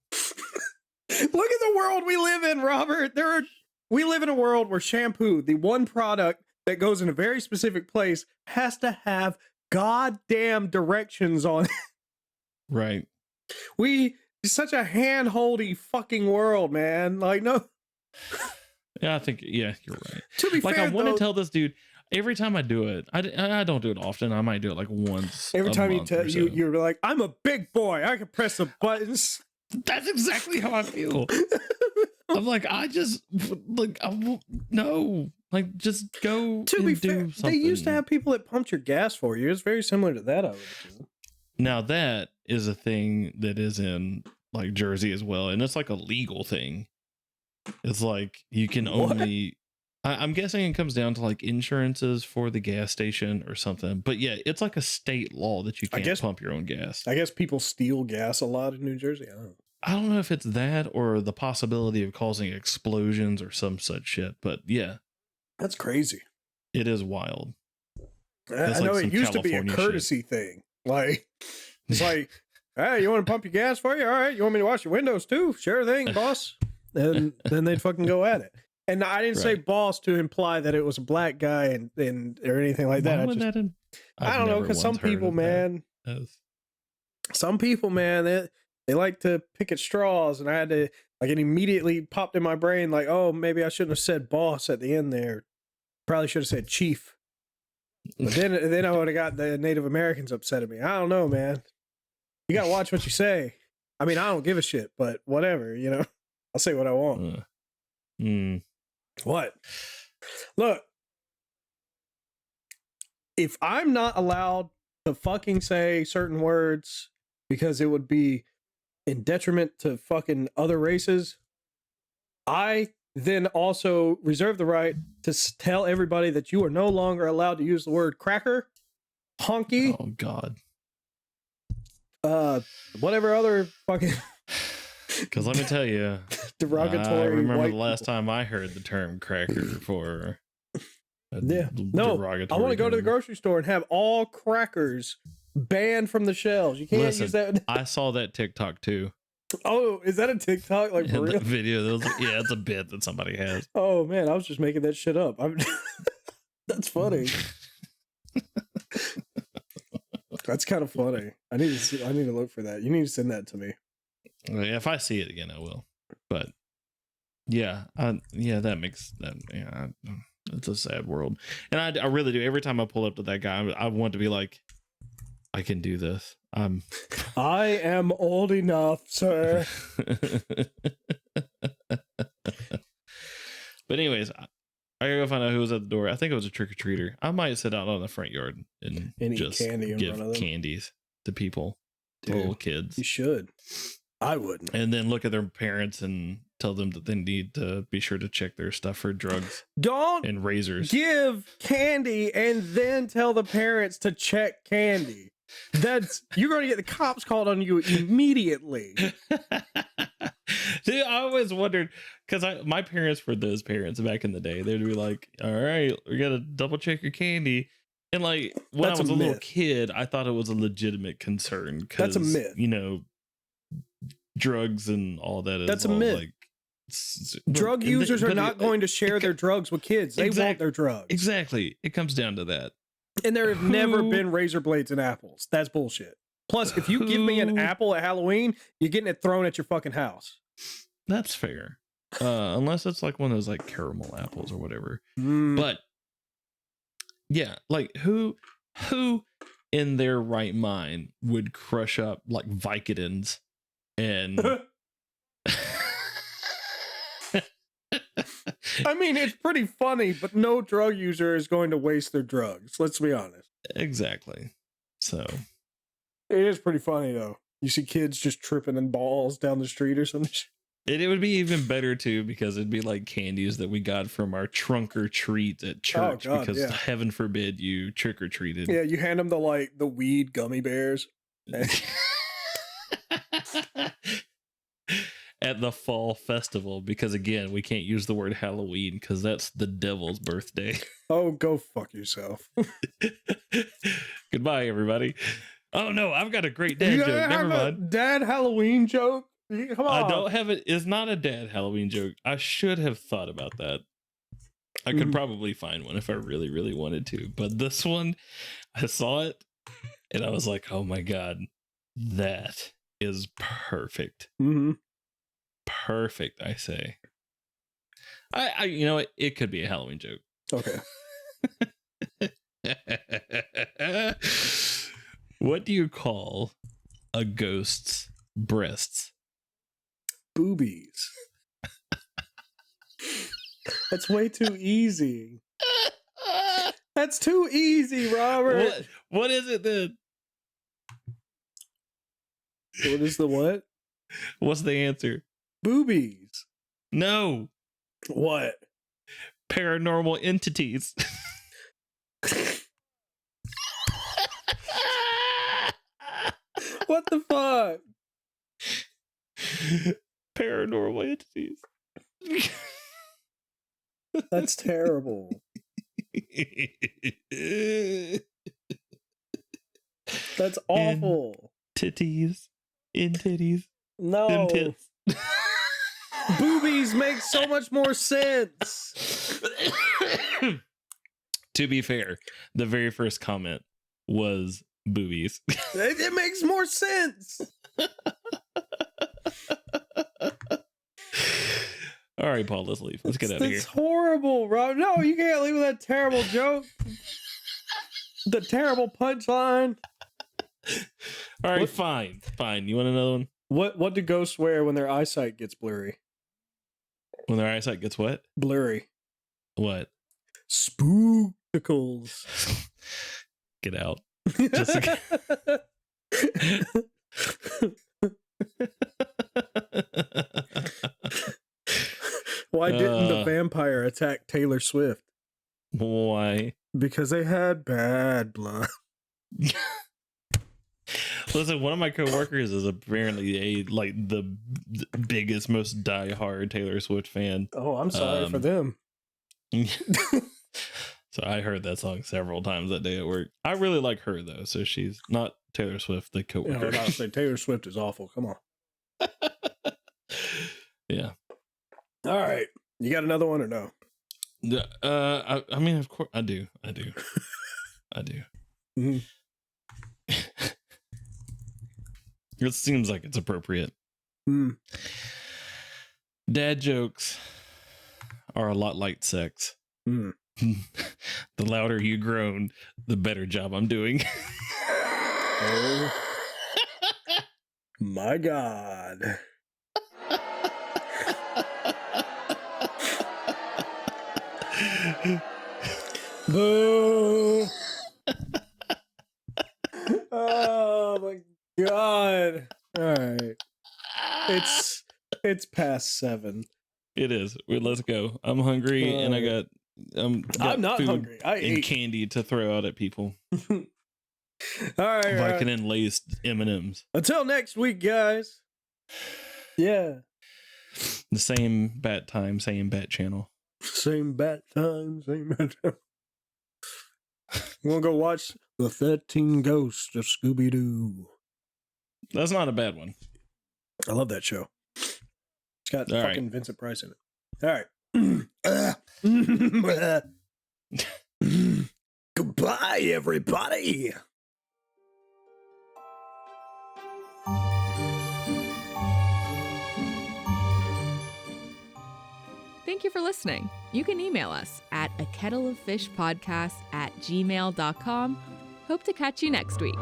Speaker 2: Look at the world we live in, Robert. We live in a world where shampoo, the one product that goes in a very specific place, has to have goddamn directions on it.
Speaker 3: Right.
Speaker 2: It's such a hand-holdy fucking world, man. Like, no.
Speaker 3: Yeah, I think, yeah, you're right.
Speaker 2: To be
Speaker 3: like,
Speaker 2: fair,
Speaker 3: I want to tell this dude, every time I do it, I don't do it often. I might do it like once.
Speaker 2: Every time you tell
Speaker 3: so.
Speaker 2: you're like, I'm a big boy. I can press the buttons.
Speaker 3: That's exactly how I feel. I'm like, no, like, just go.
Speaker 2: To be fair,
Speaker 3: something.
Speaker 2: they used to have people that pumped your gas for you. It's very similar to that, I would assume.
Speaker 3: Now that is a thing that is in like Jersey as well, and it's like a legal thing. It's like you can only. I'm guessing it comes down to like insurances for the gas station or something. But yeah, it's like a state law that you can't pump your own gas.
Speaker 2: I guess people steal gas a lot in New Jersey.
Speaker 3: I don't know if it's that or the possibility of causing explosions or some such shit. But yeah,
Speaker 2: that's crazy.
Speaker 3: It is wild.
Speaker 2: I know it used to be a courtesy thing. Like, it's like, hey, you want to pump your gas for you? All right. You want me to wash your windows too? Sure thing, boss. And then they'd fucking go at it. And I didn't say boss to imply that it was a black guy and or anything like that. I don't know, because some people, man, they like to pick at straws, and I had to, like, it immediately popped in my brain, like, oh, maybe I shouldn't have said boss at the end there. Probably should have said chief. But then I would have got the Native Americans upset at me. I don't know, man. You gotta watch what you say. I mean, I don't give a shit, but whatever, you know. I'll say what I want. What? Look, if I'm not allowed to fucking say certain words because it would be in detriment to fucking other races, I then also reserve the right to tell everybody that you are no longer allowed to use the word cracker, honky.
Speaker 3: Oh, God.
Speaker 2: Whatever other fucking...
Speaker 3: Because let me tell you,
Speaker 2: derogatory.
Speaker 3: I remember the last time I heard the term cracker for. I want
Speaker 2: to go to the grocery store and have all crackers banned from the shelves. You can't use that.
Speaker 3: I saw that TikTok too.
Speaker 2: Oh, is that a TikTok? Like, for real?
Speaker 3: Video? Yeah, it's a bit that somebody has.
Speaker 2: Oh man, I was just making that shit up. That's funny. That's kind of funny. I need to look for that. You need to send that to me.
Speaker 3: If I see it again, I will. But yeah, that makes that. Yeah, it's a sad world, and I really do. Every time I pull up to that guy, I want to be like, I can do this.
Speaker 2: I am old enough, sir.
Speaker 3: But anyways, I gotta go find out who was at the door. I think it was a trick or treater. I might sit out on the front yard and just give candies to people, to little kids.
Speaker 2: You should. I wouldn't.
Speaker 3: And then look at their parents and tell them that they need to be sure to check their stuff for drugs.
Speaker 2: Don't
Speaker 3: and razors.
Speaker 2: Give candy and then tell the parents to check candy. You're going to get the cops called on you immediately.
Speaker 3: See, I always wondered, because my parents were those parents back in the day. They'd be like, all right, we got to double check your candy. And like when I was a little kid, I thought it was a legitimate concern.
Speaker 2: That's a myth.
Speaker 3: You know, drugs and all that.
Speaker 2: That's a myth. Like, drug users are not going to share their drugs with kids. They want their drugs.
Speaker 3: Exactly. It comes down to that.
Speaker 2: And there have never been razor blades and apples. That's bullshit. Plus, if you give me an apple at Halloween, you're getting it thrown at your fucking house.
Speaker 3: That's fair. Unless it's like one of those like caramel apples or whatever. But yeah, like who in their right mind would crush up like Vicodins
Speaker 2: I mean, it's pretty funny, but no drug user is going to waste their drugs. Let's be honest.
Speaker 3: Exactly. So
Speaker 2: it is pretty funny though. You see kids just tripping in balls down the street or something.
Speaker 3: it would be even better too, because it'd be like candies that we got from our trunk or treat at church.
Speaker 2: God,
Speaker 3: because
Speaker 2: yeah.
Speaker 3: heaven forbid you trick or treated.
Speaker 2: Yeah, you hand them the weed gummy bears.
Speaker 3: At the fall festival, because again, we can't use the word Halloween because that's the devil's birthday.
Speaker 2: Oh, go fuck yourself.
Speaker 3: Goodbye, everybody. Oh no, I've got a great dad joke. Never mind.
Speaker 2: Dad Halloween joke? Come on.
Speaker 3: I don't have it. It's not a dad Halloween joke. I should have thought about that. I could probably find one if I really, really wanted to. But this one, I saw it and I was like, oh my God, that is perfect.
Speaker 2: Mm-hmm.
Speaker 3: Perfect, I say. I you know what? It could be a Halloween joke.
Speaker 2: Okay.
Speaker 3: What do you call a ghost's breasts?
Speaker 2: Boobies. That's way too easy. That's too easy, Robert.
Speaker 3: What is it then?
Speaker 2: What is the what?
Speaker 3: What's the answer?
Speaker 2: Boobies.
Speaker 3: No.
Speaker 2: What?
Speaker 3: Paranormal entities.
Speaker 2: What the fuck?
Speaker 3: Paranormal entities.
Speaker 2: That's terrible. That's awful.
Speaker 3: Titties. In titties.
Speaker 2: No.
Speaker 3: Them tits.
Speaker 2: Boobies make so much more sense.
Speaker 3: To be fair, the very first comment was boobies.
Speaker 2: It makes more sense.
Speaker 3: All right, Paul, let's leave. Let's get out of here.
Speaker 2: It's horrible, Rob. No, you can't leave with that terrible joke. The terrible punchline.
Speaker 3: All right, fine. You want another one?
Speaker 2: What do ghosts wear when their eyesight gets blurry?
Speaker 3: When their eyesight gets what?
Speaker 2: Blurry.
Speaker 3: What?
Speaker 2: Spookticles.
Speaker 3: Get out. Jessica.
Speaker 2: Why didn't the vampire attack Taylor Swift?
Speaker 3: Why?
Speaker 2: Because they had bad blood.
Speaker 3: Listen, one of my coworkers is apparently the biggest, most diehard Taylor Swift fan.
Speaker 2: Oh, I'm sorry for them.
Speaker 3: So I heard that song several times that day at work. I really like her though, so she's not Taylor Swift, the coworker.
Speaker 2: I'll say Taylor Swift is awful. Come on.
Speaker 3: Yeah.
Speaker 2: All right. You got another one or no?
Speaker 3: I mean, of course I do. I do.
Speaker 2: Mm-hmm.
Speaker 3: It seems like it's appropriate.
Speaker 2: Mm.
Speaker 3: Dad jokes are a lot like sex.
Speaker 2: Mm.
Speaker 3: The louder you groan, the better job I'm doing.
Speaker 2: Oh my God. Boo. Oh my God. All right. It's past 7.
Speaker 3: It is. Let's go. I'm hungry and I got
Speaker 2: I'm not
Speaker 3: food
Speaker 2: hungry. I
Speaker 3: and
Speaker 2: ate
Speaker 3: candy to throw out at people.
Speaker 2: All right.
Speaker 3: Vicodin laced M&Ms.
Speaker 2: Until next week, guys. Yeah.
Speaker 3: The same bat time, same bat channel.
Speaker 2: Same bat time, same bat time. We're going to go watch The 13 Ghosts of Scooby-Doo.
Speaker 3: That's not a bad one.
Speaker 2: I love that show. It's got
Speaker 3: All
Speaker 2: fucking
Speaker 3: right.
Speaker 2: Vincent Price in it. All right. Goodbye, everybody.
Speaker 1: Thank you for listening. You can email us at akettleoffishpodcast@gmail.com. Hope to catch you next week.